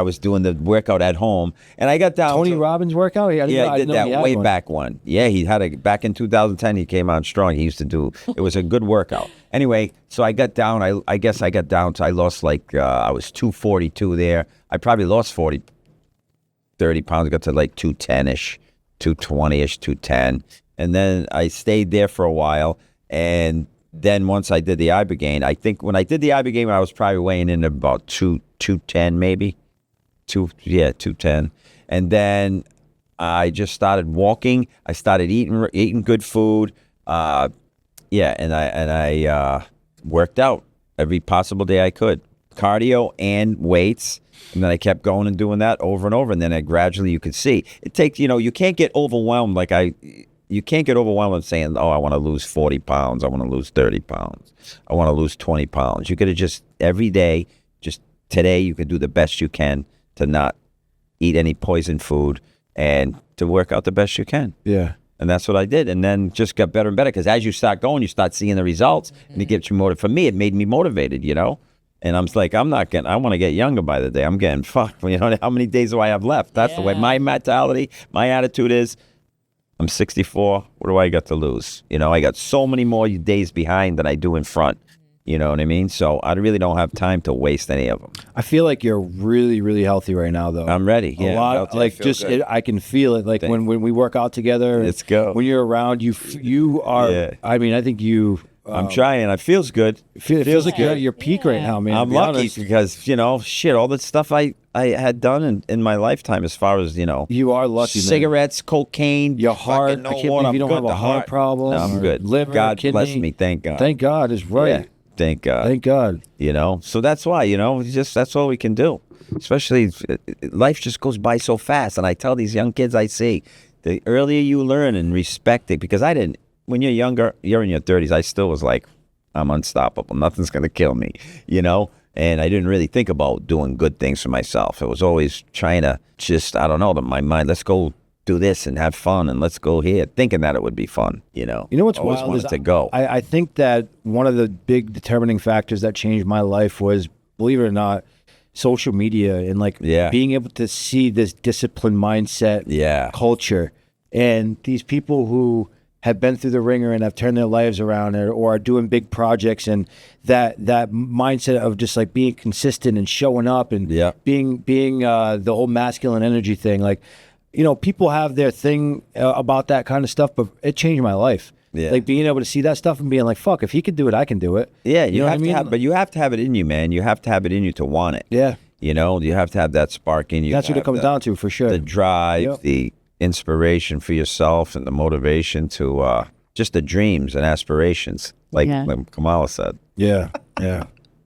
was doing the workout at home, and I got down. Tony Robbins workout? I did that way back one. Yeah, he had back in 2010. He came on strong. He used to do. It was a good workout. Anyway, so I got down. I guess I got down to. I lost I was 242 there. I probably lost 30 pounds. I got to like 210ish, 220ish, 210, and then I stayed there for a while. And then once I did the Ibogaine, I think when I did the Ibogaine, I was probably weighing in about 210 maybe, 210. And then I just started walking. I started eating good food. And I worked out every possible day I could, cardio and weights. And then I kept going and doing that over and over. And then gradually you could see it takes, you can't get overwhelmed you can't get overwhelmed with saying, oh, I want to lose 40 pounds. I want to lose 30 pounds. I want to lose 20 pounds. You got to just every day, just today, you can do the best you can to not eat any poison food and to work out the best you can. Yeah. And that's what I did. And then just got better and better because as you start going, you start seeing the results and it gets you motivated. For me, it made me motivated, And I'm like, I want to get younger by the day. I'm getting fucked. How many days do I have left? That's the way my mentality, my attitude is. I'm 64. What do I got to lose? I got so many more days behind than I do in front. You know what I mean? So I really don't have time to waste any of them. I feel like you're really, really healthy right now, though. I'm ready. A lot, I can feel it. Like when we work out together. Let's go. When you're around, you are. Yeah. I mean, I think you. I'm trying. It feels good. It feels like you're at your peak right now, man. I'm lucky because all the stuff I had done in my lifetime, as far as you are lucky. Cigarettes, cocaine, your heart. I can't believe you don't have a heart problem. No, I'm good. Liver, God kidney. bless me. Thank God. Thank God is right. Yeah, thank God. Thank God. So that's why that's all we can do. Especially life just goes by so fast, and I tell these young kids I see, the earlier you learn and respect it, because I didn't. When you're younger, you're in your 30s, I still was like, I'm unstoppable. Nothing's going to kill me, And I didn't really think about doing good things for myself. It was always trying to just, I don't know, my mind, let's go do this and have fun and let's go here, thinking that it would be fun, You know what's always wild wanted is to go. I think that one of the big determining factors that changed my life was, believe it or not, social media and being able to see this disciplined mindset culture and these people who have been through the ringer and have turned their lives around or are doing big projects, and that mindset of just like being consistent and showing up and being the whole masculine energy thing. People have their thing about that kind of stuff, but it changed my life. Yeah. Like being able to see that stuff and being like, fuck, if he could do it, I can do it. Yeah, you have to have, but you have to have it in you, man. You have to have it in you to want it. Yeah. You have to have that spark in you. That's what it comes down to, for sure. The drive, the inspiration for yourself, and the motivation to just the dreams and aspirations, like Kamala said. Yeah.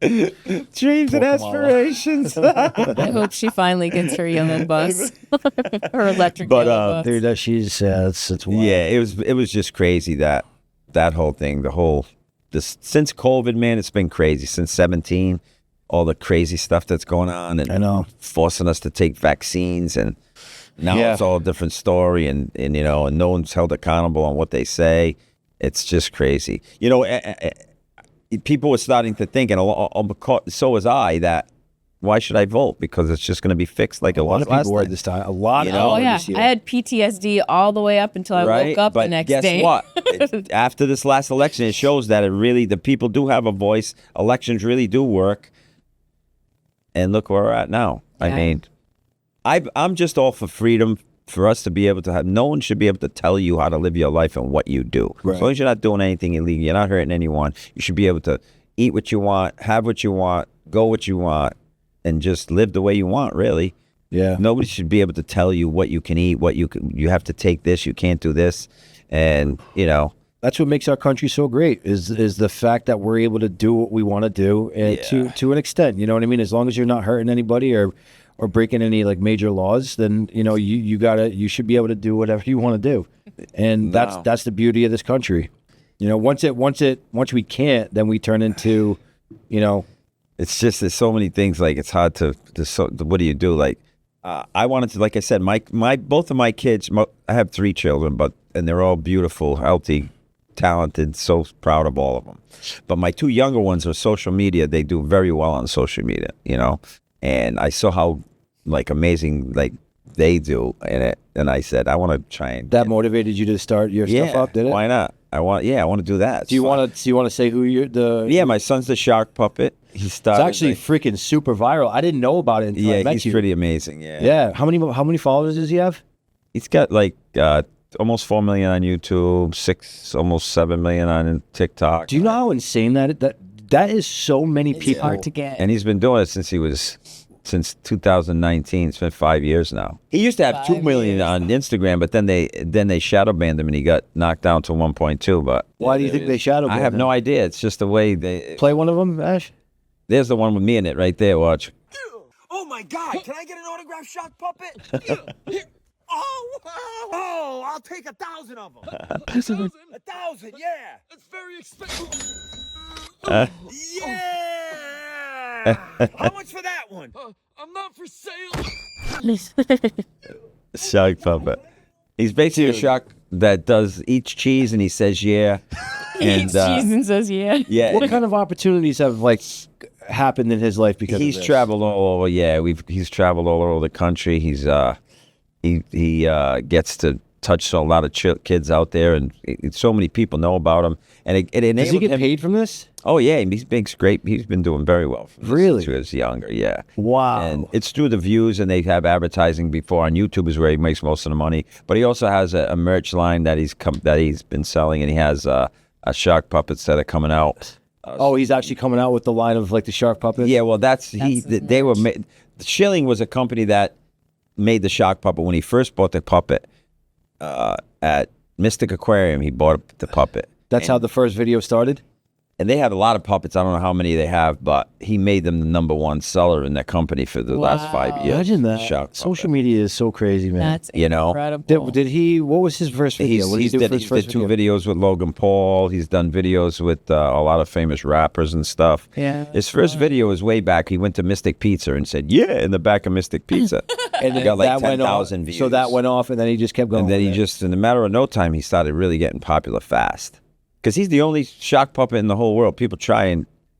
Dreams and aspirations. I hope she finally gets her yellow bus, her electric yellow bus. Dude, she's it's wild. Yeah, it was just crazy that whole thing, since COVID, man, it's been crazy since 17. All the crazy stuff that's going on, and I know, forcing us to take vaccines, and now it's all a different story, and no one's held accountable on what they say. It's just crazy. People were starting to think, and so was I, that why should I vote? Because it's just going to be fixed like it was A lot of last people were time. this time. A lot. You know? Oh yeah, this year. I had PTSD all the way up until I woke up but the next guess day. what? After this last election, it shows that the people do have a voice. Elections really do work. And look where we're at now. Yeah. I mean, I'm just all for freedom, for us to be able to have. No one should be able to tell you how to live your life and what you do. Right. As long as you're not doing anything illegal, you're not hurting anyone. You should be able to eat what you want, have what you want, go what you want, and just live the way you want. Really. Yeah. Nobody should be able to tell you what you can eat, you have to take this, you can't do this, and That's what makes our country so great is the fact that we're able to do what we want to do, and to an extent. You know what I mean? As long as you're not hurting anybody or breaking any like major laws, then you should be able to do whatever you want to do, and that's the beauty of this country. Once we can't, then we turn into, It's just there's so many things, like it's hard to what do you do? Like I wanted to, like I said, my both of my kids, I have 3 children, and they're all beautiful, healthy, talented, so proud of all of them. But my 2 younger ones are social media. They do very well on social media, and I saw how like amazing like they do in it, and I said I want to try and that motivated you to start your stuff up, did it? Why not? I want to do that. Do you want to say who you're the? Yeah, my son's the shark puppet. He started. It's actually freaking super viral. I didn't know about it until I met he's you. pretty amazing. Yeah. Yeah. How many followers does he have? He's got like almost 4 million on YouTube, almost 7 million on TikTok. Do you know how insane that is? So many people. It's hard to get. And he's been doing it since 2019. It's been 5 years now. He used to have 2 million on Instagram, but then they shadow banned him and he got knocked down to 1.2. But Why do you think they shadow banned I have him? no idea. It's just the way they Play one of them, Ash. There's the one with me in it right there. Watch. Oh my God! Can I get an autographed shock puppet? Oh, I'll take 1,000 of them. 1,000? 1,000, yeah. That's very expensive. Yeah. How much for that one? I'm not for sale. Shark puppet. He's basically a shark that eats cheese and he says yeah. He eats cheese and says yeah. Yeah. What kind of opportunities have like happened in his life because he's of this? traveled all over? Yeah, he's traveled all over the country. He's he gets to touch a lot of kids out there, and so many people know about him. And it enabled Does he get him. paid from this? Oh yeah, he's been great. He's been doing very well. Really? Since he was younger, yeah. Wow. And it's through the views, and they have advertising before on YouTube is where he makes most of the money. But he also has a merch line that he's been selling, and he has a shark puppets that are coming out. He's actually coming out with the line of like the shark puppets. Yeah, well, they were made. Schilling was a company that made the shark puppet when he first bought the puppet at Mystic Aquarium. He bought the puppet. That's how the first video started. And they have a lot of puppets. I don't know how many they have, but he made them the #1 seller in their company for the last 5 years. Imagine that. Shark Social puppet. media is so crazy, man. That's You know? incredible. Did he? What was his first video? What did he do for his first did 2 video? videos with Logan Paul. He's done videos with a lot of famous rappers and stuff. Yeah. His first video was way back. He went to Mystic Pizza and said, "Yeah," in the back of Mystic Pizza. And he then got like that went off. 10,000 views. So that went off, and then he just kept going. And then he with it. just, in a matter of no time, he started really getting popular fast. Because he's the only shark puppet in the whole world. People try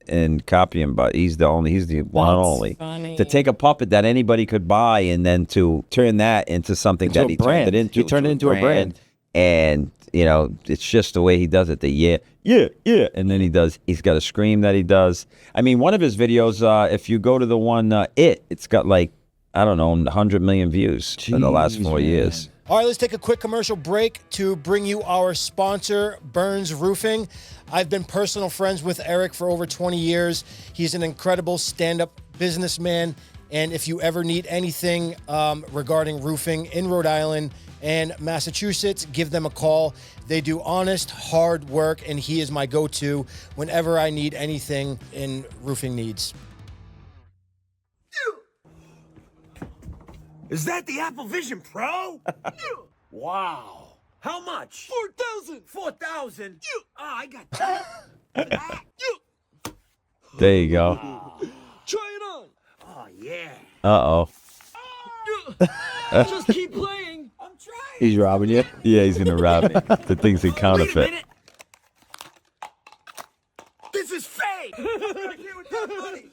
and copy him, but he's the one and only. funny. To take a puppet that anybody could buy and then to turn that into something Into that a he brand. turned it into. He turned it into a brand. And, it's just the way he does it. The yeah. And then he's got a scream that he does. I mean, one of his videos, if you go to the one, it's got like, I don't know, 100 million views in the last 4 years. All right, let's take a quick commercial break to bring you our sponsor, Burns Roofing. I've been personal friends with Eric for over 20 years. He's an incredible stand-up businessman. And if you ever need anything regarding roofing in Rhode Island and Massachusetts, give them a call. They do honest, hard work, and he is my go-to whenever I need anything in roofing needs. Is that the Apple Vision Pro? Wow. How much? 4,000. 4,000? I got that. There you go. Try it on. Oh, yeah. Uh-oh. Just keep playing. I'm trying. He's robbing you. Yeah, he's going to rob me. The thing's a Wait a counterfeit. minute. This is fake. I'm not here with that money.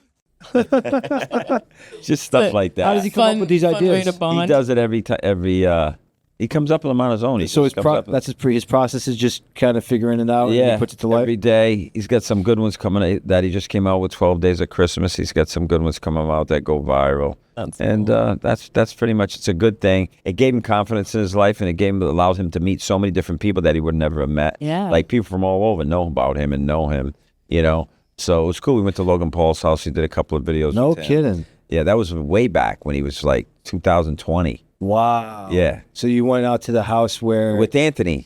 Just stuff like that. How does he come up with these Fun way ideas? to bond. He does it every time. He comes up with them on his own. He So just comes up with- his process is just kind of figuring it out. yeah, and he puts it to life. every day. He's got some good ones coming out that he just came out with 12 Days of Christmas. He's got some good ones coming out that go viral. That's pretty much, it's a good thing. It gave him confidence in his life, and allowed him to meet so many different people that he would never have met. Yeah. Like people from all over know about him and know him, you know. So it was cool. We went to Logan Paul's house. He did a couple of videos. No with him. kidding. Yeah, that was way back when he was like 2020. Wow. Yeah. So you went out to the house where With Anthony.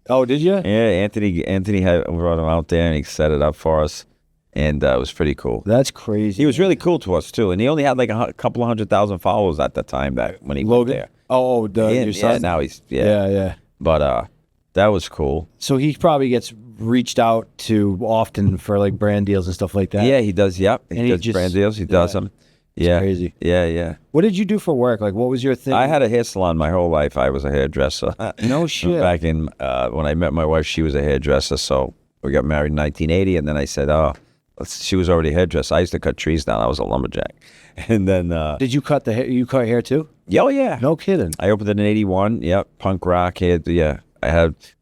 Oh, did you? Yeah, Anthony had brought him out there and he set it up for us, and it was pretty cool. That's crazy. He was really cool to us too, and he only had like a couple of 100,000 followers at the time that when he went Logan. there. Oh, your Yeah, son. now he's Yeah. But that was cool. So he probably gets reached out to often for like brand deals and stuff like that. Yeah, he does. Yep, And he he does just- brand deals. He does them. Yeah, crazy. Yeah. What did you do for work? Like, what was your thing? I had a hair salon my whole life. I was a hairdresser. No shit. Back in when I met my wife, she was a hairdresser. So we got married in 1980, and then I said, she was already a hairdresser. I used to cut trees down. I was a lumberjack. And then Did you cut the hair? You cut hair too? oh yeah, No kidding. I opened it in 81. Yep, punk rock hair. Yeah,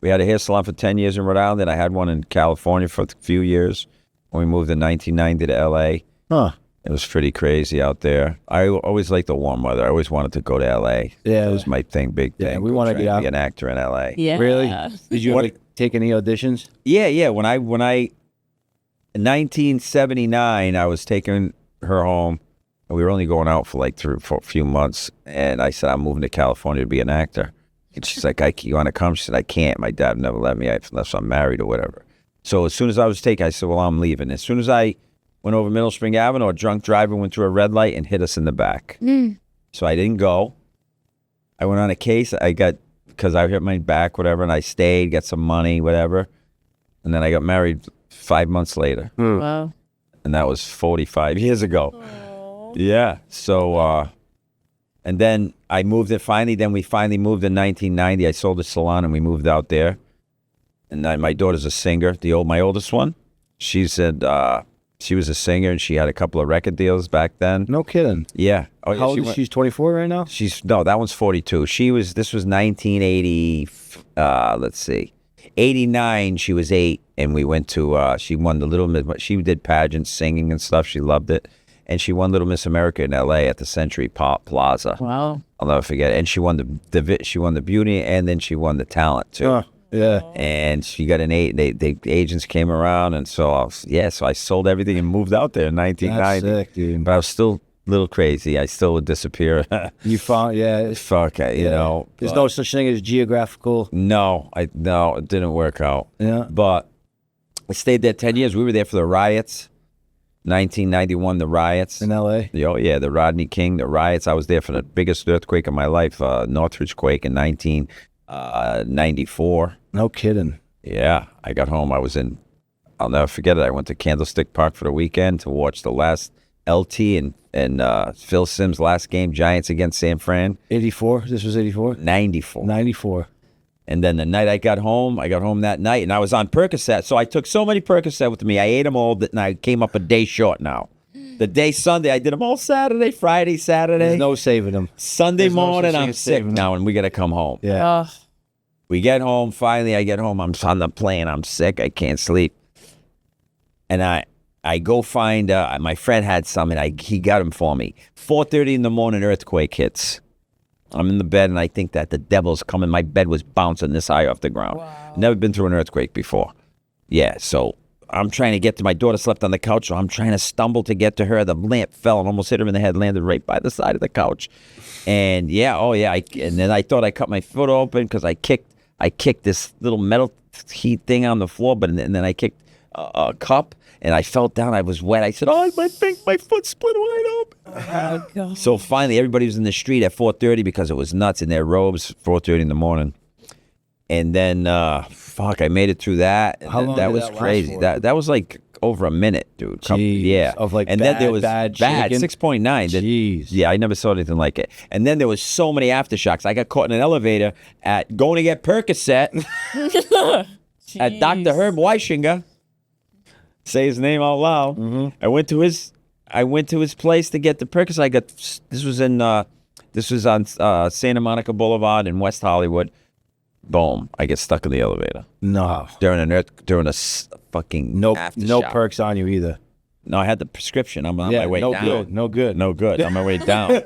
we had a hair salon for 10 years in Rhode Island, and I had one in California for a few years. When we moved in 1990 to LA, Huh. it was pretty crazy out there. I always liked the warm weather. I always wanted to go to LA. Yeah. That was my thing, big thing. Yeah, we wanna Trying get out. be an actor in LA. Yeah. Really? Did you What- ever take any auditions? Yeah. When I in 1979, I was taking her home, and we were only going out for like for a few months. And I said, I'm moving to California to be an actor. And she's like, you want to come? She said, I can't. My dad never let me unless I'm married or whatever. So as soon as I was taken, I said, well, I'm leaving. As soon as I went over Middle Spring Avenue, a drunk driver went through a red light and hit us in the back. So I didn't go. I went on a case. Because I hit my back, whatever, and I stayed, got some money, whatever. And then I got married 5 months later. Wow. And that was 45 years ago. Yeah. So, and then I moved it finally. Then we finally moved in 1990. I sold the salon and we moved out there. And my daughter's a singer. My oldest one, she said she was a singer and she had a couple of record deals back then. No kidding. Yeah. Oh, yeah, How old is she? She's 24 right now? No, that one's 42. This was 1980, let's see. 89, she was 8, and we went to, she won the she did pageants, singing and stuff. She loved it. And she won Little Miss America in LA at the Century Plaza. Wow. I'll never forget it. And she won the beauty, and then she won the talent too. Yeah. And she got an 8. The agents came around, and so I sold everything and moved out there in 1990. That's sick, dude. But I was still a little crazy. I still would disappear. You found, yeah. Fuck, you know. There's no such thing as geographical. No, it didn't work out. Yeah. But I stayed there 10 years. We were there for the riots. 1991, the riots. In L.A.? Oh, yeah, the Rodney King, the riots. I was there for the biggest earthquake of my life, Northridge quake in 1994. No kidding. Yeah, I got home. I'll never forget it. I went to Candlestick Park for the weekend to watch the last LT and Phil Simms' last game, Giants against San Fran. 84? This was 84? 94. 94. And then the night I got home that night, and I was on Percocet. So I took so many Percocet with me. I ate them all, and I came up a day short now. The day Sunday, I did them all Saturday, Friday, Saturday. There's no saving them. Sunday there's no morning, such thing I'm as sick saving them. now, and we got to come home. Yeah. We get home. Finally, I get home. I'm on the plane. I'm sick. I can't sleep. And I go find, my friend had some, and he got them for me. 4:30 in the morning, earthquake hits. I'm in the bed, and I think that the devil's coming. My bed was bouncing this high off the ground. Wow. Never been through an earthquake before. Yeah, so I'm trying to get to my daughter slept on the couch, so I'm trying to stumble to get to her. The lamp fell and almost hit her in the head, landed right by the side of the couch. And and then I thought I cut my foot open because I kicked this little metal heat thing on the floor, and then I kicked a cup, and I fell down. I was wet. I said, I think my foot split wide open. Oh, God. So finally, everybody was in the street at 4:30 because it was nuts in their robes, 4:30 in the morning. And then, I made it through that. How long that did was that last crazy. for? That was like over a minute, dude. Jeez. Yeah. Of like and bad, then there was bad shaking? 6.9. Jeez. Yeah, I never saw anything like it. And then there was so many aftershocks. I got caught in an elevator at going to get Percocet at Dr. Herb Weishinger. Say his name out loud. Mm-hmm. I went to his I went to his place to get the Percocet. This was on Santa Monica Boulevard in West Hollywood. Boom! I get stuck in the elevator No. during a fucking No aftershock. perks on you either. No, I had the prescription. I'm on my way no down. good. No good. No good. On my way down.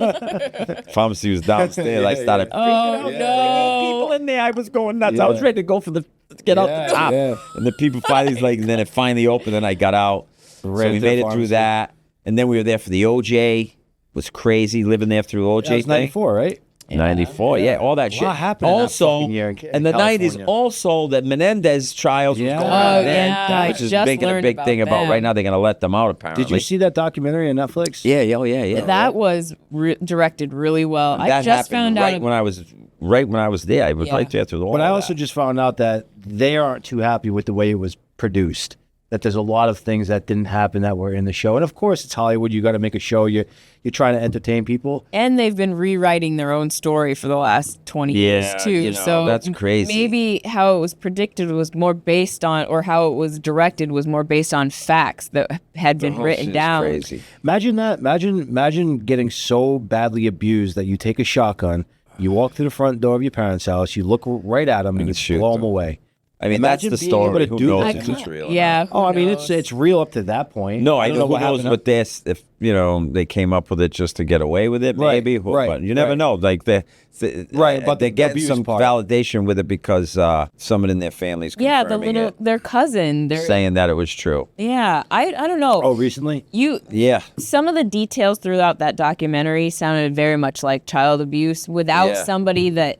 Pharmacy was downstairs. I started freaking out. People in there. I was going nuts. I was ready to go to get out the top. Yeah. And the people finally and then it finally opened and I got out. Right So we to the made it through pharmacy. that. And then we were there for the OJ. It was crazy living there through OJ That was thing. 94, right? 94, all that shit. lot happened in that Also, fucking year in the 90s, California. also the Menendez trials was Yeah. going Oh, on then, yeah, which is just making a learned big about thing about them. right now. They're going to let them out, apparently. Did you see that documentary on Netflix? Yeah. That was directed really well. I That just happened found right out. when I was there. I was Yeah. right there through the whole. But I also just found out that they aren't too happy with the way it was produced. That there's a lot of things that didn't happen that were in the show. And of course, it's Hollywood. You got to make a show. You're trying to entertain people. And they've been rewriting their own story for the last 20 years Yeah, too. you know, So that's crazy. Maybe how it was predicted was more based on, or how it was directed was more based on facts that had been whole written shit is down. Crazy. Imagine that. Imagine getting so badly abused that you take a shotgun, you walk to the front door of your parents' house, you look right at them, and you shoot blow them them. away. I mean, Imagine that's the being able story. to Who do knows that. if it's real? Yeah. Oh, I mean, who knows? it's real up to that point. No, I don't know who what knows happened what this, if, they came up with it just to get away with it, Right, maybe. right, But you never right. know. Like, Right, but they the get abuse some part. validation with it because someone in their family's Yeah, confirming their cousin. Their, saying that it was true. yeah, I don't know. Oh, recently? Yeah. Some of the details throughout that documentary sounded very much like child abuse without Yeah. somebody that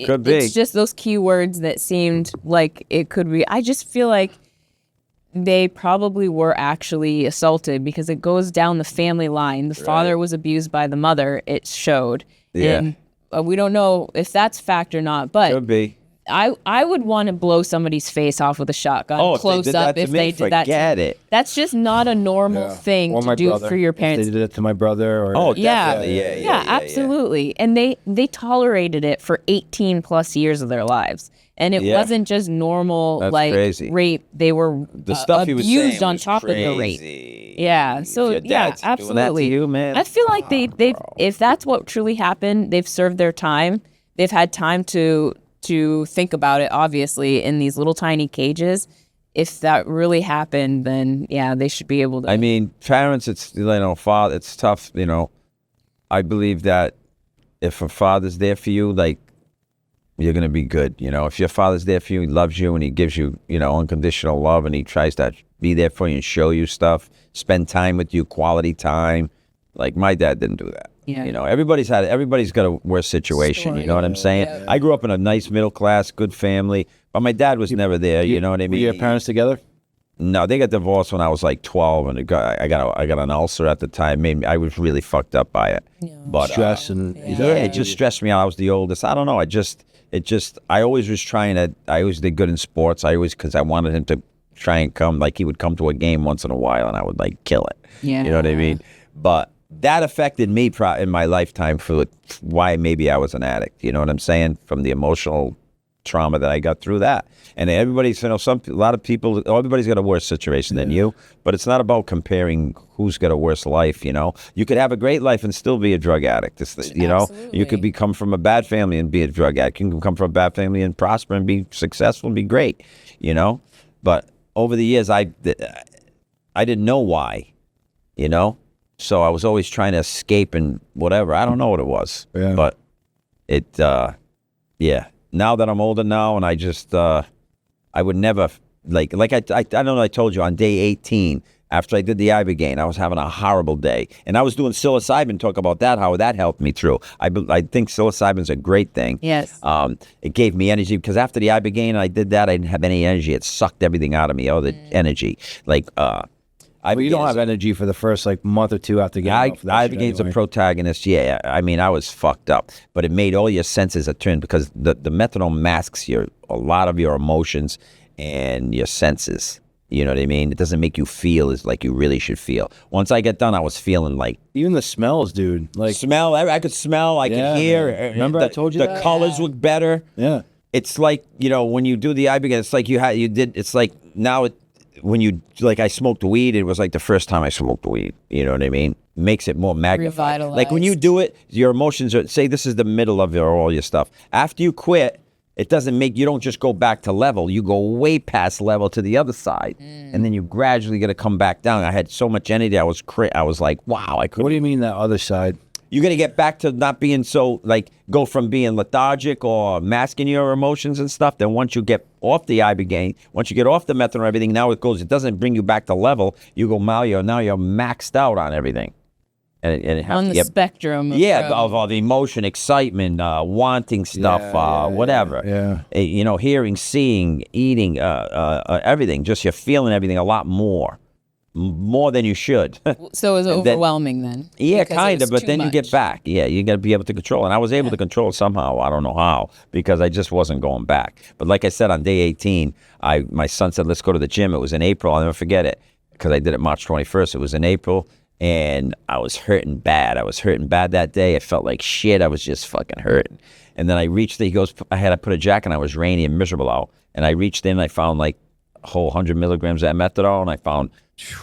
Could be. It's just those keywords that seemed like it could be. I just feel like they probably were actually assaulted because it goes down the family line. The father was abused by the mother, it showed. Yeah. And we don't know if that's fact or not, but Could be. I would want to blow somebody's face off with a shotgun Oh, if they close did up that to if me, they did that. forget it. That's just not a normal thing Or to my do brother. for your If parents. they did it to my brother. Or Oh, Yeah. definitely. Yeah, absolutely. And they tolerated it for 18 plus years of their lives. And it Yeah. wasn't just normal That's like crazy. rape. They were The stuff he was abused saying on was top of the rape. crazy. Yeah. So If your yeah, dad's doing that to absolutely. you, man. I feel like they've if that's what truly happened, they've served their time. They've had time to think about it, obviously, in these little tiny cages. If that really happened, then yeah, they should be able to. I mean, parents, it's father, it's tough. I believe that if a father's there for you, like, you're gonna be good. If your father's there for you, he loves you and he gives you, unconditional love, and he tries to be there for you and show you stuff, spend time with you, quality time. Like, my dad didn't do that. Yeah. Everybody's got a worse situation. You know what I'm saying? Yeah. I grew up in a nice middle class, good family, but my dad was never there. You know what I Were mean? your parents together? No, they got divorced when I was like 12, and I got an ulcer at the time. I was really fucked up by it. But Stress and it just stressed me out. I was the oldest. I don't know. I always was I always did good in sports. Because I wanted him to try and come. Like, he would come to a game once in a while, and I would like kill it. Yeah. You know what I mean? But that affected me in my lifetime for why maybe I was an addict. You know what I'm saying? From the emotional trauma that I got through that. And everybody's, a lot of people, everybody's got a worse situation than you, but it's not about comparing who's got a worse life. You could have a great life and still be a drug addict. You could come from a bad family and be a drug addict. You can come from a bad family and prosper and be successful and be great, But over the years, I didn't know why, So I was always trying to escape and whatever. I don't know what it was, but it, yeah. Now that I'm older now, and I just, I would never, like I don't know, I told you on day 18, after I did the Ibogaine, I was having a horrible day. And I was doing psilocybin, talk about that, how that helped me through. I think psilocybin's a great thing. Yes. It gave me energy, because after the Ibogaine, I did that, I didn't have any energy. It sucked everything out of me, all the energy. Like, Well, you don't have energy for the first month or two after getting off that shit Ibogaine's anyway. a protagonist. Yeah, I mean, I was fucked up, but it made all your senses a turn, because the methadone masks a lot of your emotions and your senses. You know what I mean? It doesn't make you feel as like you really should feel. Once I get done, I was feeling like Even the smells, dude. Like, smell. I could smell. I Yeah, could hear. man. Remember I told you the that? colors look better. yeah. It's like, when you do the Ibogaine, it's like you did. It's like now when you, like, I smoked weed, it was like the first time I smoked weed. You know what I mean? Makes it more magnified. Like when you do it, your emotions are, say this is the middle of all your stuff. After you quit, it doesn't make, you don't just go back to level. You go way past level to the other side. And then you gradually got to come back down. I had so much energy. I was like, wow, I could. What do you mean that other side? You're going to get back to not being so, like, go from being lethargic or masking your emotions and stuff. Then once you get off the Ibogaine, once you get off the methadone and everything, now it doesn't bring you back to level. You go, now you're maxed out on everything. And it has on to the get, spectrum. of all the emotion, excitement, wanting stuff, whatever. Yeah. You know, hearing, seeing, eating, everything. Just you're feeling everything a lot more than you should. So it was overwhelming then. Yeah, because kind it of, was but too then you get much. back. Yeah, you got to be able to control. And I was able to control it somehow. I don't know how, because I just wasn't going back. But like I said, on day 18, my son said, let's go to the gym. It was in April. I'll never forget it, because I did it March 21st. It was in April, and I was hurting bad. I was hurting bad that day. I felt like shit. I was just fucking hurting. And then I reached he goes, I had to put a jacket on. It was rainy and miserable out. And I reached in, and I found like a whole 100 milligrams of that methadone,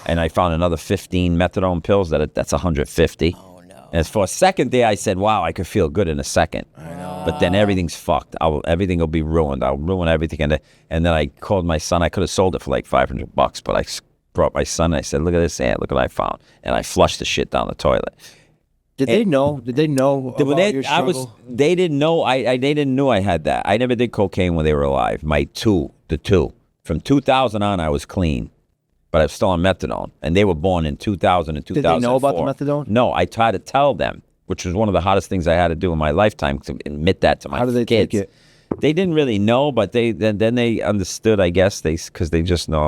and I found another 15 methadone pills. That's 150. Oh, no. And for a second there, I said, wow, I could feel good in a second. I know. But then everything's fucked. Everything will be ruined. I'll ruin everything. And then I called my son. I could have sold it for like $500, but I brought my son, and I said, look at this ant. Look what I found. And I flushed the shit down the toilet. Did they know? Did they know about your struggle? They didn't know. They didn't know I had that. I never did cocaine when they were alive. The two. From 2000 on, I was clean. But I was still on methadone, and they were born in 2000 and 2004. Did they know about the methadone? No, I tried to tell them, which was one of the hardest things I had to do in my lifetime, to admit that to my kids. How did they take it? They didn't really know, but then they understood, I guess, because they just know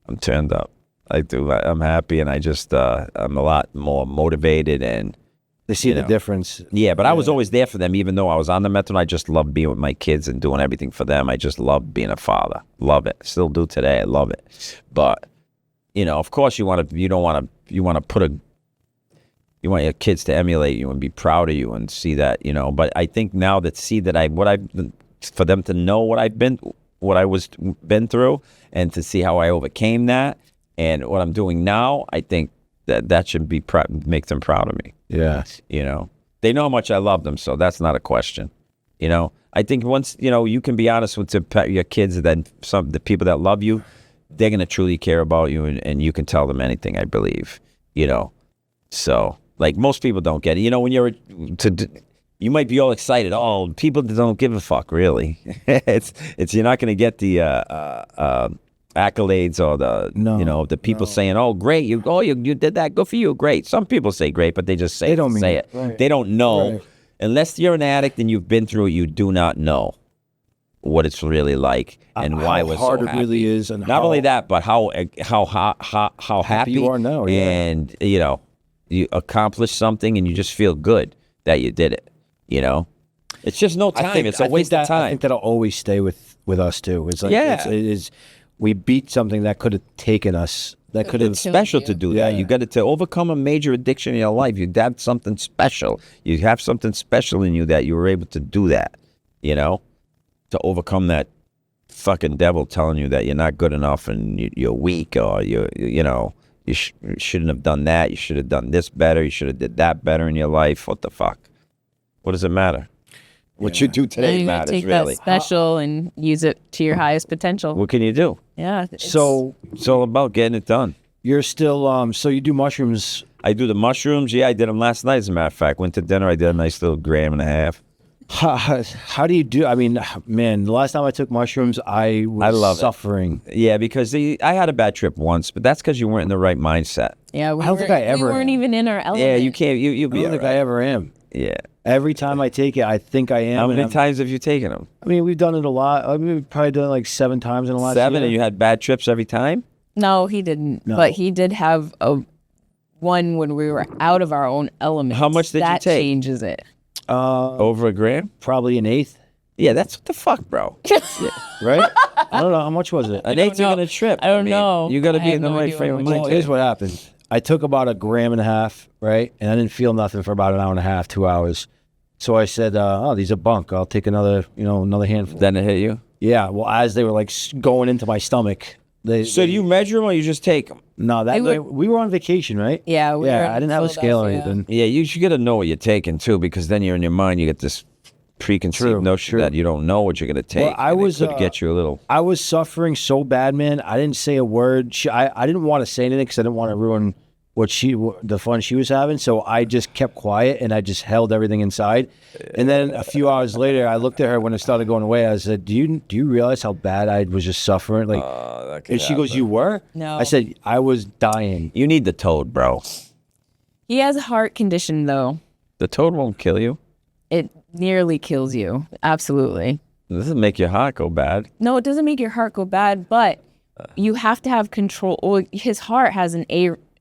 I'm turned up. I'm happy, and I just I'm a lot more motivated, and they see the difference. Yeah, but I was always there for them, even though I was on the methadone. I just loved being with my kids and doing everything for them. I just loved being a father. Love it. Still do today. I love it. But of course, you want your kids to emulate you and be proud of you and see that, But I think now for them to know what I've been through, and to see how I overcame that and what I'm doing now, I think that should be make them proud of me. Yeah. They know how much I love them, so that's not a question. I think once, you can be honest with your kids, then the people that love you, they're going to truly care about you, and you can tell them anything, I believe, So, like, most people don't get it. When you might be all excited. Oh, people don't give a fuck, really. You're not going to get the accolades or the people saying, "Oh, great, you did that, good for you, great." Some people say great, but they just say it. Right. They don't know. Right. Unless you're an addict and you've been through it, you do not know what it's really like and why it was hard so it happy. really is, and not only that, but how happy you are now, and you accomplish something and you just feel good that you did it. It's just no time. It's a waste of time. I think that'll always stay with us too. It's like it is. We beat something that could have taken us. That could have. It's special to do that. You got to overcome a major addiction in your life. You have something special. You have something special in you that you were able to do that. To overcome that fucking devil telling you that you're not good enough and you're weak, or you shouldn't have done that. You should have done this better. You should have did that better in your life. What the fuck? What does it matter? What you do today matters, take really. That special and use it to your highest potential. What can you do? Yeah. So it's all about getting it done. You're still so you do mushrooms. I do the mushrooms. Yeah, I did them last night. As a matter of fact, went to dinner. I did a nice little 1.5 grams. How do you do? I mean, man, the last time I took mushrooms, I was suffering. Yeah, because I had a bad trip once, but that's because you weren't in the right mindset. Yeah, I don't think I ever. We weren't even in our element. Yeah, you can't. You'll be. I don't think I ever am. Yeah. Every time I take it, I think I am. How many times have you taken them? I mean, we've done it a lot. I mean, we've probably done it like 7 times in the last 7, year. and you had bad trips every time? No, he didn't. No. But he did have one when we were out of our own element. How much did you take? That changes it. Over 1 gram? Probably 1/8. Yeah, that's what the fuck, bro. Right? I don't know. How much was it? An 1/8 on a trip. I don't know. You got to be in the right frame of mind. Well, here's what happened. I took about 1.5 grams, right? And I didn't feel nothing for about 1.5 hours, 2 hours. So I said, these are bunk. I'll take another handful. Then it hit you? Yeah. Well, as they were like going into my stomach, So do you measure them or you just take them? No, we were on vacation, right? Yeah, we were I didn't have a scale or Philadelphia. anything. Yeah, you got to know what you're taking too, because then you're in your mind, you get this preconceived notion that you don't know what you're going to take. Well, it could get you a little. I was suffering so bad, man. I didn't say a word. I didn't want to say anything because I didn't want to ruin the fun she was having. So I just kept quiet and I just held everything inside. And then a few hours later, I looked at her when it started going away. I said, "Do you realize how bad I was just suffering?" Like, and she goes, "You were?" No. I said, "I was dying." You need the toad, bro. He has a heart condition, though. The toad won't kill you. It nearly kills you. Absolutely. It doesn't make your heart go bad. No, it doesn't make your heart go bad, but you have to have control. Well, his heart has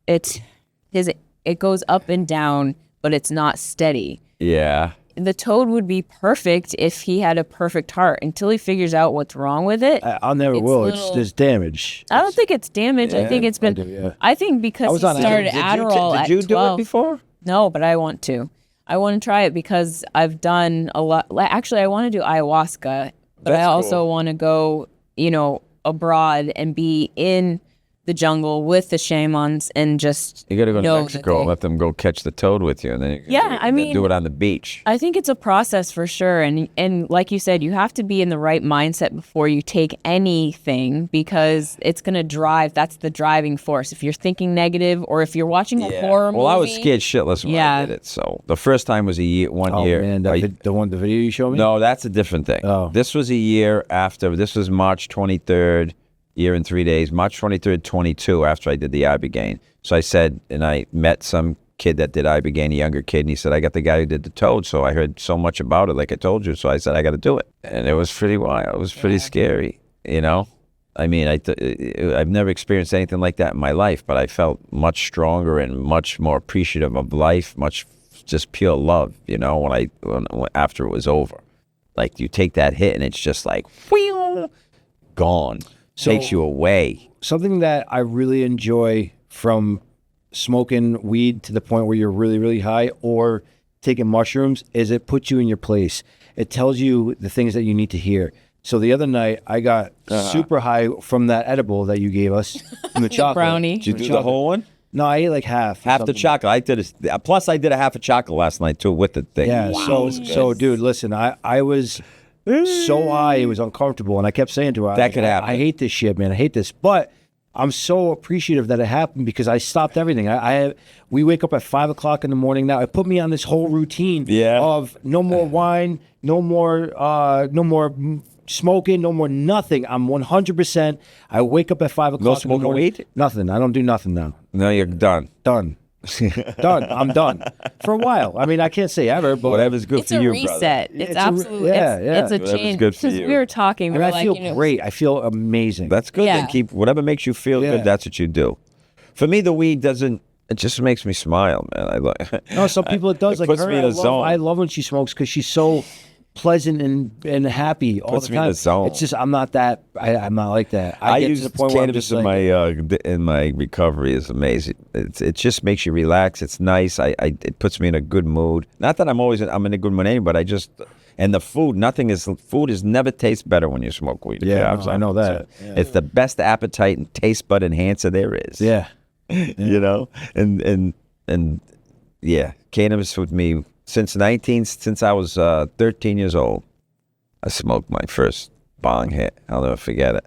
it goes up and down, but it's not steady. Yeah. The toad would be perfect if he had a perfect heart. Until he figures out what's wrong with it, I'll never will. There's damage. I don't think it's damage. I think it's been. I think because he started Adderall at 12. Did you do it before? No, but I want to. I want to try it because I've done a lot. Actually, I want to do ayahuasca, but I also want to go, abroad and be in the jungle with the shamans and just You got to go to know Mexico and let them go catch the toad with you, and then you can do it on the beach. I think it's a process for sure, and like you said, you have to be in the right mindset before you take anything because it's gonna drive. That's the driving force. If you're thinking negative or if you're watching a horror movie. Well, I was scared shitless when I did it. So the first time was one year. Man, the video you showed me? No, that's a different thing. Oh. This was a year after. This was March 23rd. Year and 3 days, March 23rd, 22, after I did the Ibogaine. So I said, and I met some kid that did Ibogaine, a younger kid, and he said, I got the guy who did the toad. So I heard so much about it, like I told you. So I said, I got to do it. And it was pretty wild. It was pretty scary, I mean, I've never experienced anything like that in my life, but I felt much stronger and much more appreciative of life, much just pure love, after it was over. Like you take that hit and it's just like, wheel, gone. Takes you away. Something that I really enjoy from smoking weed to the point where you're really, really high or taking mushrooms is it puts you in your place. It tells you the things that you need to hear. So the other night I got super high from that edible that you gave us from the chocolate. Brownie. Did you do the whole one? No, I ate like half. Half the chocolate. I did plus I did a half a chocolate last night too with the thing. Yeah. Wow. So dude, listen, I was so high it was uncomfortable, and I kept saying to her, that could happen. I hate this shit, man. I hate this, but I'm so appreciative that it happened because I stopped everything. We wake up at 5 o'clock in the morning now. It put me on this whole routine of no more wine, no more smoking, no more nothing. I'm 100%. I wake up at 5 o'clock. No smoking weed? Nothing. I don't do nothing now. No, you're done. Done. Done. I'm done for a while. I mean, I can't say ever, but whatever's good for you, brother. It's a reset. It's absolutely it's a change. Good for you. We were talking. And I feel great. I feel amazing. That's good. Then keep whatever makes you feel good. That's what you do. For me, the weed doesn't. It just makes me smile, man. I like. No, some people it does. It like puts her, me in a zone. I love when she smokes because she's so pleasant and happy all Puts the me time. in a zone. It's just I'm not that. I'm not like that. I get use to the point where I'm cannabis just like, in my recovery is amazing. It just makes you relax. It's nice. It puts me in a good mood. Not that I'm in a good mood anyway, but I just and the food. Food is never tastes better when you smoke weed. Yeah, I know that. It's the best appetite and taste bud enhancer there is. Yeah. And yeah, cannabis with me since I was 13 years old. I smoked my first bong hit. I'll never forget it.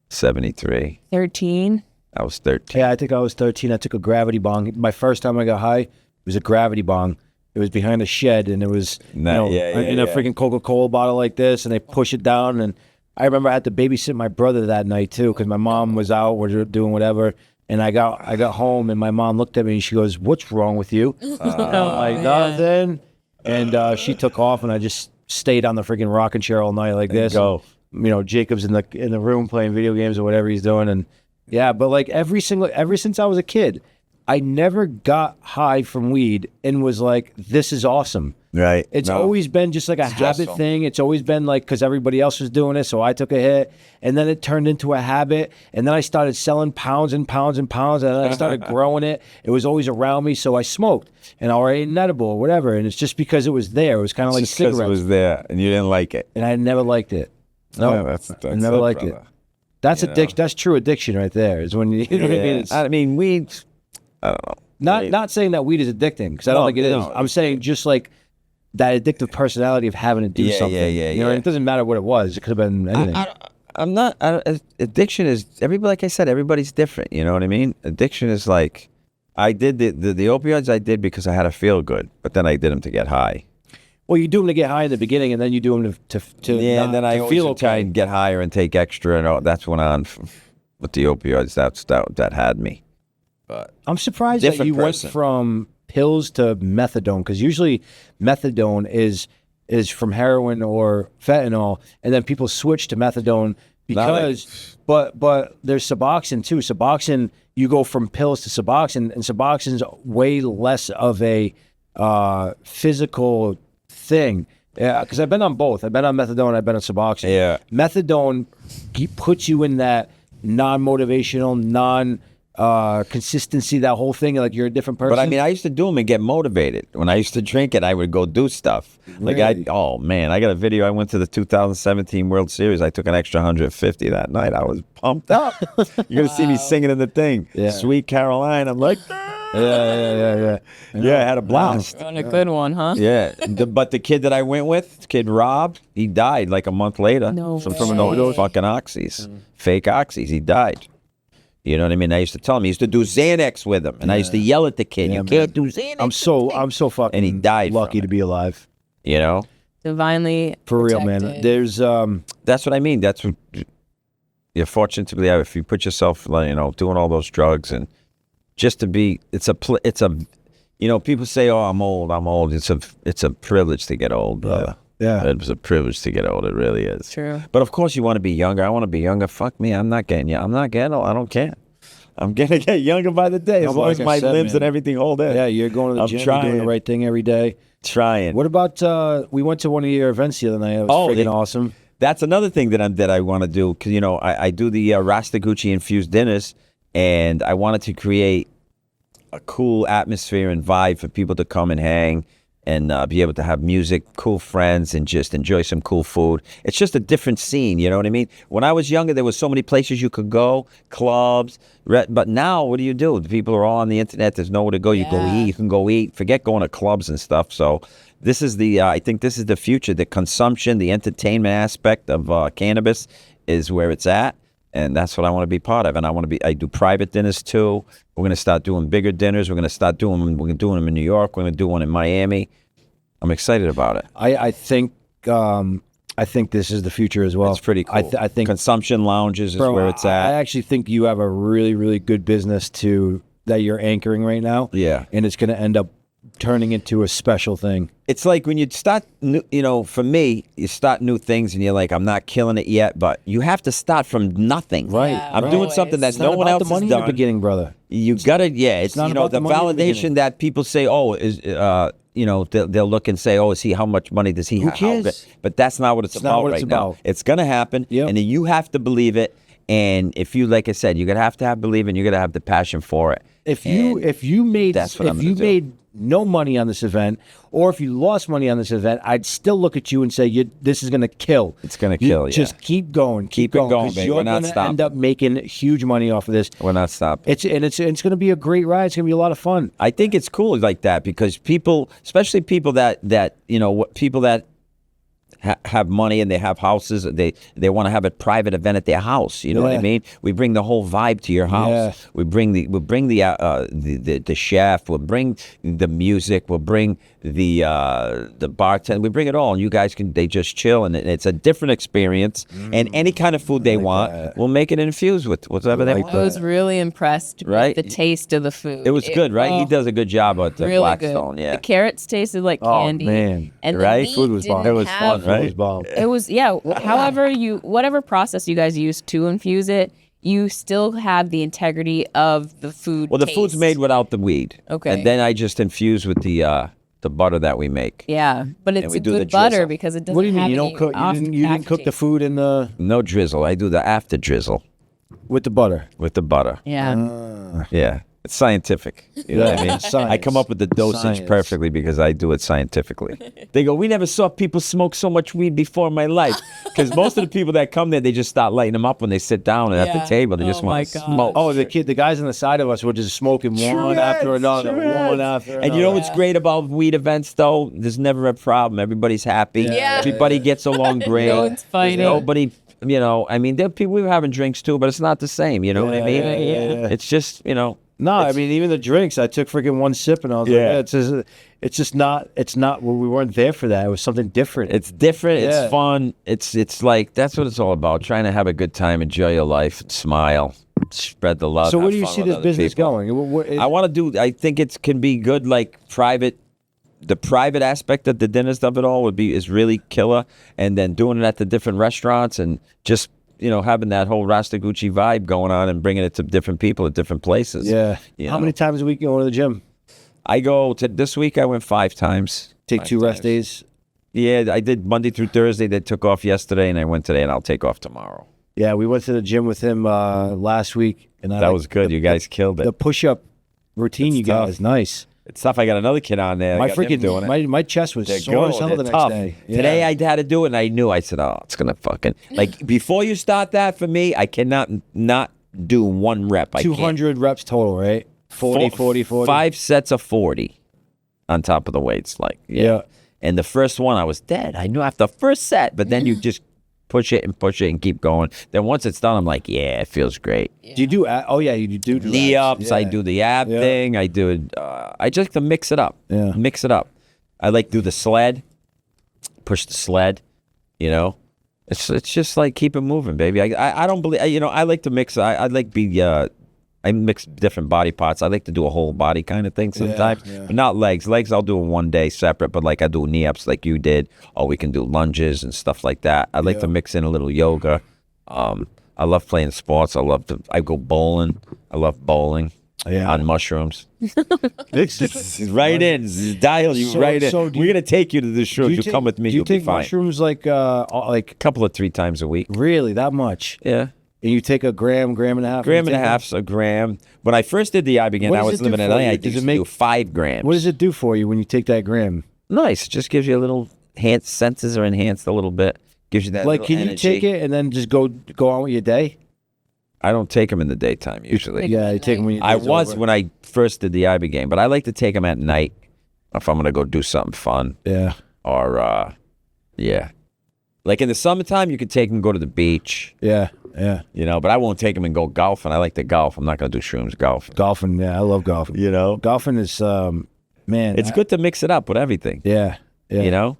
73. 13. I was 13. Yeah, I think I was 13. I took a gravity bong. My first time I got high, it was a gravity bong. It was behind a shed, and it was in a freaking Coca-Cola bottle like this, and they push it down. And I remember I had to babysit my brother that night too, because my mom was out, we're doing whatever. And I got home, and my mom looked at me, and she goes, "What's wrong with you?" I'm like, nothing. And she took off, and I just stayed on the freaking rocking chair all night like this. And, Jacob's in the room playing video games or whatever he's doing, and but like ever since I was a kid, I never got high from weed and was like, "This is awesome." Right. It's always been just like a habit thing. It's always been like because everybody else was doing it, so I took a hit, and then it turned into a habit, and then I started selling pounds and pounds and pounds, and then I started growing it. It was always around me, so I smoked, and I ate an edible or whatever, and it's just because it was there. It was kind of like cigarettes. It was there, and you didn't like it. And I never liked it. No, that's I never liked it. That's addiction. That's true addiction right there. Is when you know what I mean. I mean, weed. I don't know. Not saying that weed is addicting, because I don't think it is. I'm saying just like that addictive personality of having to do something. You know, it doesn't matter what it was. It could have been anything. I'm not. Addiction is everybody. Like I said, everybody's different. You know what I mean? Addiction is like, I did the opioids. I did because I had to feel good, but then I did them to get high. Well, you do them to get high in the beginning, and then you do them to and then I feel okay. Try and get higher and take extra, and all, that's went on with the opioids. That had me. But I'm surprised that you went from pills to methadone, because usually methadone is from heroin or fentanyl, and then people switch to methadone because. But there's Suboxone too. Suboxone, you go from pills to Suboxone, and Suboxone's way less of a physical thing. Yeah, because I've been on both. I've been on methadone. I've been on Suboxone. Yeah, methadone puts you in that non-motivational, consistency, that whole thing, like you're a different person. But I mean, I used to do them and get motivated. When I used to drink it, I would go do stuff. Like I got a video. I went to the 2017 World Series. I took an extra 150 that night. I was pumped up. You're gonna see me singing in the thing, Sweet Caroline. I'm like, yeah. I had a blast. On a good one, huh? Yeah, but the kid that I went with, kid Rob, he died like a month later. From those fucking oxys, fake oxys. He died. You know what I mean? I used to tell him. He used to do Xanax with him, and I used to yell at the kid, "You can't do Xanax." I'm so fucking. And he died. Lucky to be alive. You know, divinely for real, man. There's That's what I mean. That's what you're fortunate to be. If you put yourself, doing all those drugs, and just to be, it's a. People say, "Oh, I'm old." It's a privilege to get old, brother. Yeah. It was a privilege to get old. It really is. True. But of course you want to be younger. I want to be younger. Fuck me. I'm not getting old. I don't care. I'm going to get younger by the day as long as my limbs and everything hold in. Yeah, you're going to the gym. You're doing the right thing every day. Trying. What about, we went to one of your events the other night. It was freaking awesome. That's another thing that I want to do. Because, I do the Rastagucci infused dinners. And I wanted to create a cool atmosphere and vibe for people to come and hang. And be able to have music, cool friends, and just enjoy some cool food. It's just a different scene, you know what I mean? When I was younger, there was so many places you could go, clubs. But now, what do? The people are all on the internet. There's nowhere to go. You go eat. You can go eat. Forget going to clubs and stuff. So this is I think this is the future. The consumption, the entertainment aspect of cannabis is where it's at. And that's what I want to be part of. And I do private dinners too. We're going to start doing bigger dinners. We're going to do them in New York. We're going to do one in Miami. I'm excited about it. I think this is the future as well. It's pretty cool. I think consumption lounges is where it's at. I actually think you have a really, really good business that you're anchoring right now. Yeah. And it's going to end up turning into a special thing. It's like when you start, for me, you start new things and you're like, I'm not killing it yet, but you have to start from nothing. Right. Yeah, I'm doing something that no one else has done. In the beginning, brother. You gotta, it's not about the validation that people say, they'll look and say, how much money does he have? Who cares? But that's not what it's about right now. It's gonna happen, and then you have to believe it. And if you, like I said, you're gonna have to believe it, and you're gonna have the passion for it. If you made no money on this event, or if you lost money on this event, I'd still look at you and say, this is going to kill. It's going to kill, Just keep going. Keep going, baby. You're going to end up making huge money off of this. We're not stopping. It's going to be a great ride. It's going to be a lot of fun. I think it's cool like that because people, especially people that have money and they have houses, they want to have a private event at their house. You know what I mean? We bring the whole vibe to your house. Yeah. We bring the chef. We'll bring the music. We'll bring the bartender. We bring it all, and you guys they just chill, and it's a different experience. And any kind of food they want, we'll make it infused with whatever they want. I was really impressed with the taste of the food. It was good, right? He does a good job at the really Blackstone. Good. Yeah, the carrots tasted like candy. Oh man, and right? The food was bomb. It was fun, right? It was However, whatever process you guys use to infuse it, you still have the integrity of the food. Well, the food's made without the weed. Okay, and then I just infuse with the butter that we make. Yeah, but it's a good butter because it doesn't. What do you mean? Have You don't cook? You didn't cook the food in the no drizzle. I do the after drizzle with the butter. With the butter. Yeah. Yeah. It's scientific. You know what I mean? Science. I come up with the dosage Science. perfectly because I do it scientifically. They go, we never saw people smoke so much weed before in my life. Because most of the people that come there, they just start lighting them up when they sit down and at the table. They just want to smoke. Oh, the guys on the side of us were just smoking one after another, one after another. And you know what's great about weed events, though? There's never a problem. Everybody's happy. Yeah. Everybody gets along great. No one's fighting. Nobody, you know, I mean, there are people we were having drinks too, but it's not the same. You know what I mean? Yeah. It's just, you know. No, I mean, even the drinks, I took freaking one sip and I was like, it's just not, well, we weren't there for that. It was something different. It's different. Yeah. It's fun. It's like, that's what it's all about. Trying to have a good time, enjoy your life, smile, spread the love. So where have do you fun see with this other business people. going? I want to do, I think it can be good, like the private aspect of the dinner stuff, it all is really killer. And then doing it at the different restaurants and just, you know, having that whole Rastagucci vibe going on and bringing it to different people at different places. Yeah. You How know? many times a week you go to the gym? I go to, this week I went 5 times. Take 5 2 rest times. days? Yeah, I did Monday through Thursday. They took off yesterday and I went today and I'll take off tomorrow. Yeah, we went to the gym with him last week. And That was good. You guys killed it. The push-up routine It's you got tough. is nice. It's tough. I got another kid on there. I My got him freaking doing it. my chest was They're sore as good. hell They're the next tough. day. Yeah. Today I had to do it, and I knew. I said, "Oh, it's gonna fucking like." Before you start that, for me, I cannot not do 1 rep. I can't. 200 reps total, right? 40, 40. 5 sets of 40 on top of the weights. Like, Yeah. And the first one, I was dead. I knew after the first set, but then you just push it and keep going. Then once it's done, I'm like, yeah, it feels great. Do you do? Oh yeah, you do Knee abs. ups. Yeah. I do the ab thing. I do it. I just like to mix it up. Yeah. Mix it up. I like to do the sled. Push the sled. You know, it's just like keep it moving, baby. I don't believe. You know, I like to mix. I like be. I mix different body parts. I like to do a whole body kind of thing sometimes, but not legs. Legs I'll do in one day separate, but like I do knee ups like you did, or we can do lunges and stuff like that. I like to mix in a little yoga. I love playing sports. I go bowling. I love bowling on mushrooms. Right in. Dial you right in. So We're going to take you to the show. You come with me. Do you You'll be take fine. mushrooms like A couple of 3 times a week. really that much? Yeah. And you take a gram and a half? Gram and a half, a gram. When I first did the Ibogaine, What I does was it do living in for LA. you? I Does used it to do make- 5 grams. What does it do for you when you take that gram? Nice. Just gives you a little senses are enhanced a little bit. Gives you that Like, little can you energy. take it and then just go on with your day? I don't take them in the daytime usually. Yeah, you take them when you. I was when I first did the Ibogaine, but I like to take them at night if I'm gonna go do something fun Yeah. or yeah. Like in the summertime, you could take them and go to the beach, Yeah. Yeah. you know. But I won't take them and go golfing. I like to golf. I'm not gonna do shrooms golfing. Golfing. Yeah, I love golfing. You know, Golfing is man. it's good to mix it up with everything. Yeah. Yeah. You know.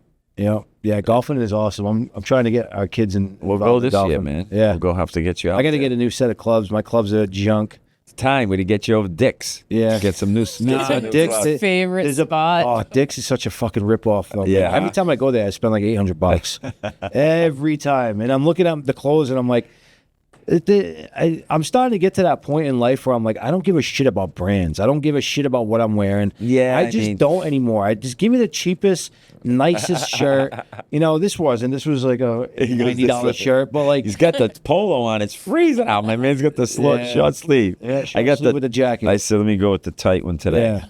Yeah, golfing is awesome. I'm trying to get our kids in. We'll go involved in this year, golfing. man. Yeah, We'll go have to get you out. I got to there. get a new set of clubs. My clubs are junk. It's time we to get you over Dick's. Yeah. Get some new Dick's. Favorite There's a- spot. Oh, Dick's is such a fucking ripoff. Though, Yeah. man. Every time I go there, I spend like $800. Every time, and I'm looking at the clothes, and I'm like, I'm starting to get to that point in life where I'm like, I don't give a shit about brands. I don't give a shit about what I'm wearing. Yeah, I I just mean- don't anymore. I just give me the cheapest, nicest shirt. You know, this was like a $90 shirt, but like He's got the polo on. It's freezing out. My man's got the short sleeve. Yeah, I short got sleeve with a jacket. I said, let me go with the tight one today. Yeah.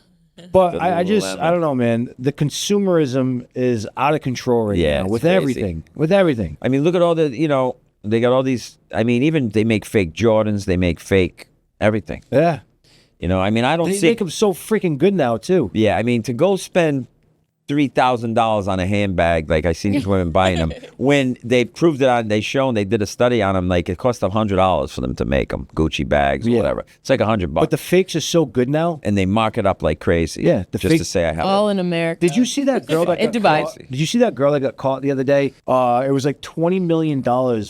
But The I Lululemon. don't know, man. The consumerism is out of control right Yeah, now it's with crazy. everything. With everything. I mean, look at all the, they got all these, I mean, even they make fake Jordans, they make fake everything. Yeah. I mean, I don't They see. make them so freaking good now, too. Yeah, I mean, to go spend $3,000 on a handbag, like I see these women buying them, when they proved it on, they did a study on them, like it cost $100 for them to make them, Gucci bags, or Yeah. whatever. It's like $100. But the fakes are so good now. and they mark it up like crazy. Yeah, the just fake- to say I have All it. in America. Did you see that girl that In got Dubai. caught? Did you see that girl that got caught the other day? It was like $20 million,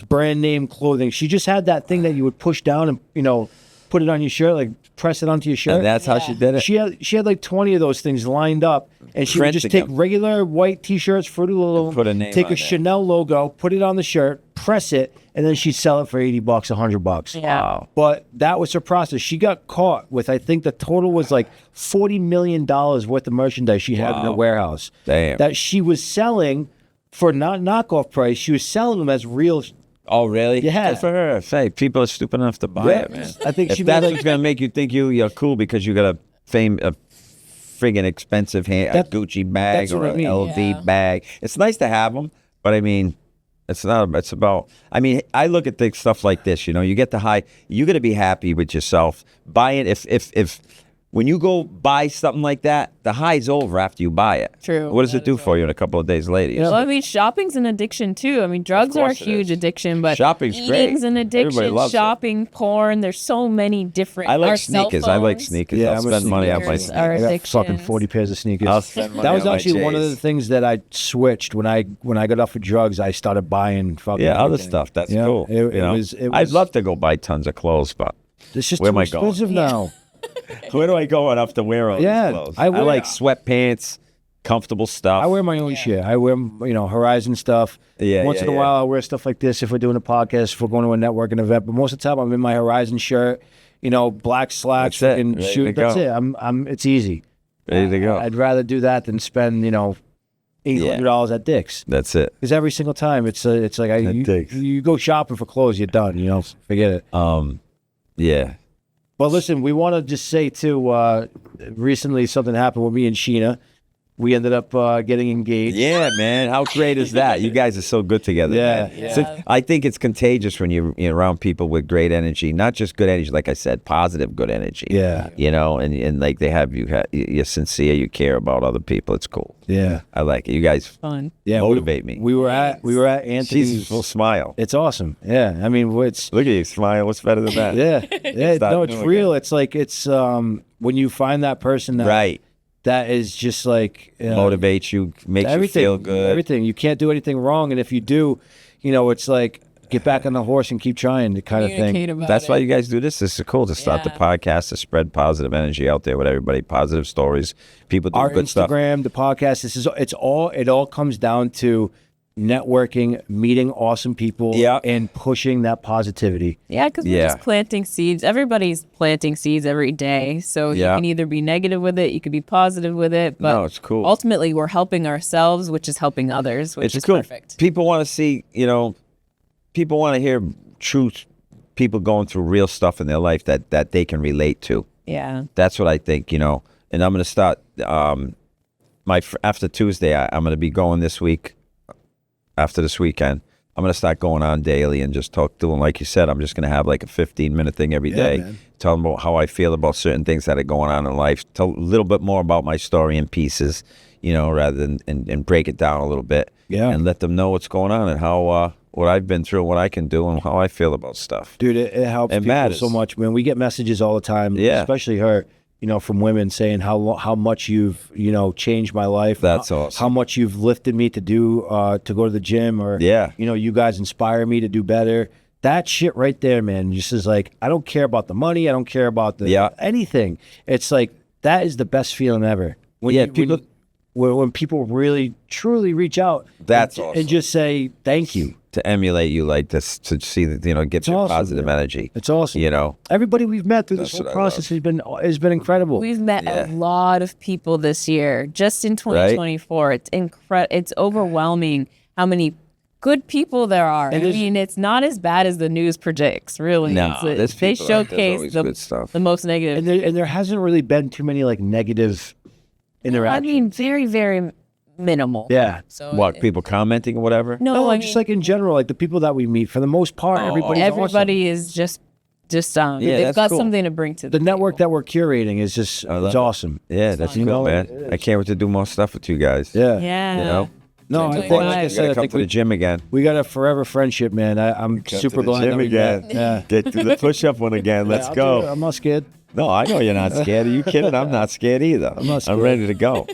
brand name clothing. She just had that thing that you would push down and, put it on your shirt, like press it onto your shirt. And that's how she did it. She had like 20 of those things lined up, and she would just Printing take them. regular white T-shirts, Fruity Little, Put a name take on a there. Chanel logo, put it on the shirt, press it, and then she'd sell it for $80, $100. Yeah. Wow. But that was her process. She got caught with, I think the total was like $40 million worth of merchandise she had in her Wow. warehouse. Damn. That she was selling for not knockoff price. She was selling them as real Oh, really? Yeah. Good for her. Say, people are stupid enough to buy it, man. I think If she that's made what's gonna make you think you're cool because you got a friggin' expensive a Gucci bag that's or what I an mean. LV bag. It's nice to have them, but I mean, it's not. It's about. I mean, I look at things stuff like this. You know, you get the high. You got to be happy with yourself. Buy it if when you go buy something like that, the high's over after you buy it. True. What does it do for you in a couple of days later? Well, I mean, shopping's an addiction too. I mean, drugs are a course it huge is. addiction, but Shopping's great. eating's an Everybody addiction. loves it. Shopping, porn. There's so many different. I our like cell sneakers. I like phones. sneakers. Yeah, I'll I'm a spend money on my sneakers sneakers. are I got fucking addictions. 40 pairs of sneakers. I'll spend money That was on my actually one of the J's. things that I switched when I got off of drugs. I started buying fucking Yeah, other everything. stuff. That's Yeah, cool. it you know? was- I'd love to go buy tons of clothes, but It's just Where too am I going? expensive now. where do I go enough to wear all Yeah, these clothes? I I wear- like sweatpants, comfortable stuff. I wear my own shit. I wear, Horizon stuff. Yeah, Once yeah, in a yeah. while, I'll wear stuff like this if we're doing a podcast, if we're going to a networking event. But most of the time, I'm in my Horizon shirt, black slacks, That's it. fucking Ready to shoot. That's go. it. It's easy. Ready to go. I'd rather do that than spend, $800 at Dick's. That's it. Because every single time, it's like you, Dick's. you go shopping for clothes, you're done. Forget it. Yeah. But listen, we want to just say too. Recently, something happened with me and Sheena. We ended up getting engaged. Yeah, man. How great is that? You guys are so good together. Yeah. man. Yeah. So I think it's contagious when you're around people with great energy. Not just good energy, like I said, positive good energy. Yeah. And like you're sincere, you care about other people. It's cool. Yeah. I like it. You guys Fun. Yeah. motivate me. We were at Anthony's. She's full smile. It's awesome. Yeah. I mean, it's Look at you, smile. What's better than that? yeah. Stop No, it's doing real. It's like when you find that person that Right. that is just like Motivates you, makes everything. you feel good. Everything. You can't do anything wrong, and if you do, it's like get back on the horse and keep trying, the kind of thing. Communicate about That's it. why you guys do this. This is cool to start the Yeah. podcast, to spread positive energy out there with everybody, positive stories. People do Our good stuff. Instagram, the podcast. It all comes down to networking, meeting awesome people, Yeah. and pushing that positivity. Yeah, because we're Yeah. just planting seeds. Everybody's planting seeds every day. So Yeah. you can either be negative with it, you could be positive with it. But No, it's cool. ultimately, we're helping ourselves, which is helping others, which It's is cool. perfect. People want to see, people want to hear truth, people going through real stuff in their life that they can relate to. Yeah. That's what I think, and I'm going to start, after Tuesday, I'm going to be going this week, after this weekend. I'm going to start going on daily and just doing, like you said, I'm just going to have like a 15-minute thing every day, man. tell them about how I feel about certain things that are going on in life, tell a little bit more about my story in pieces, rather than, and break it down a little bit. Yeah. And let them know what's going on and how, what I've been through, what I can do, and how I feel about stuff. Dude, it helps It people matters. so much, man. We get messages all the time, Yeah. especially her, from women saying how much you've, changed my life. That's how, awesome. How much you've lifted me to to go to the gym, or, Yeah. you guys inspire me to do better. That shit right there, man, just is like, I don't care about the money. I don't care about anything. It's like, that is the best feeling ever. When when people really, truly reach out That's and awesome. just say, thank you. To emulate you like this, to see that, get your awesome, positive man. energy. It's awesome. Everybody we've met through this That's whole what I process has been incredible. We've met a lot of people this year, just in 2024. It's It's overwhelming how many good people there are. And I mean, it's not as bad as the news predicts, really. No, there's they people out there, there's showcase always good stuff. the most negative. and there hasn't really been too many like negative I interactions. mean, very, very minimal. Yeah. So What, people commenting or whatever? No, I just mean, like in general, like the people that we meet, for the most part, everybody is just Yeah, they've that's got cool. something to bring to the network that we're curating is just love it's it. awesome. Yeah, that's You cool, know, man. it is. I can't wait to do more stuff with you guys. Yeah. Yeah. No, I think, like I I said, I come think to the gym again. we got a forever friendship, man. I'm super glad that we met. Yeah. Get to the push-up one again. Let's I'll go. do it. I'm not scared. No, I know you're not scared. Are you kidding? I'm not scared either. I'm not scared. ready to go.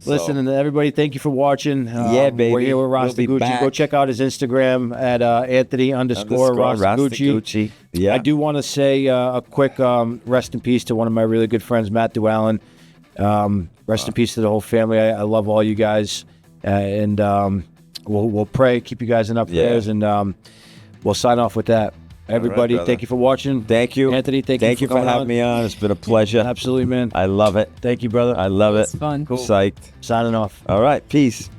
Listen, and everybody, thank you for watching. Yeah, baby. We're here with We'll Rasta be Gucci. back. Go check out his Instagram at Anthony_Rasta Gucci. Yeah. I do want to say a quick rest in peace to one of my really good friends, Matt Duallen. Rest in peace to the whole family. I love all you guys, and we'll pray, keep you guys in our prayers, and we'll sign off with that. Everybody, brother. thank you for watching. Thank you. Anthony. Thank you for for coming having on. me on. It's been a pleasure. Absolutely, man. I love it. Thank you, brother. I love it. It's fun. Psyched. Signing off. All right. Peace.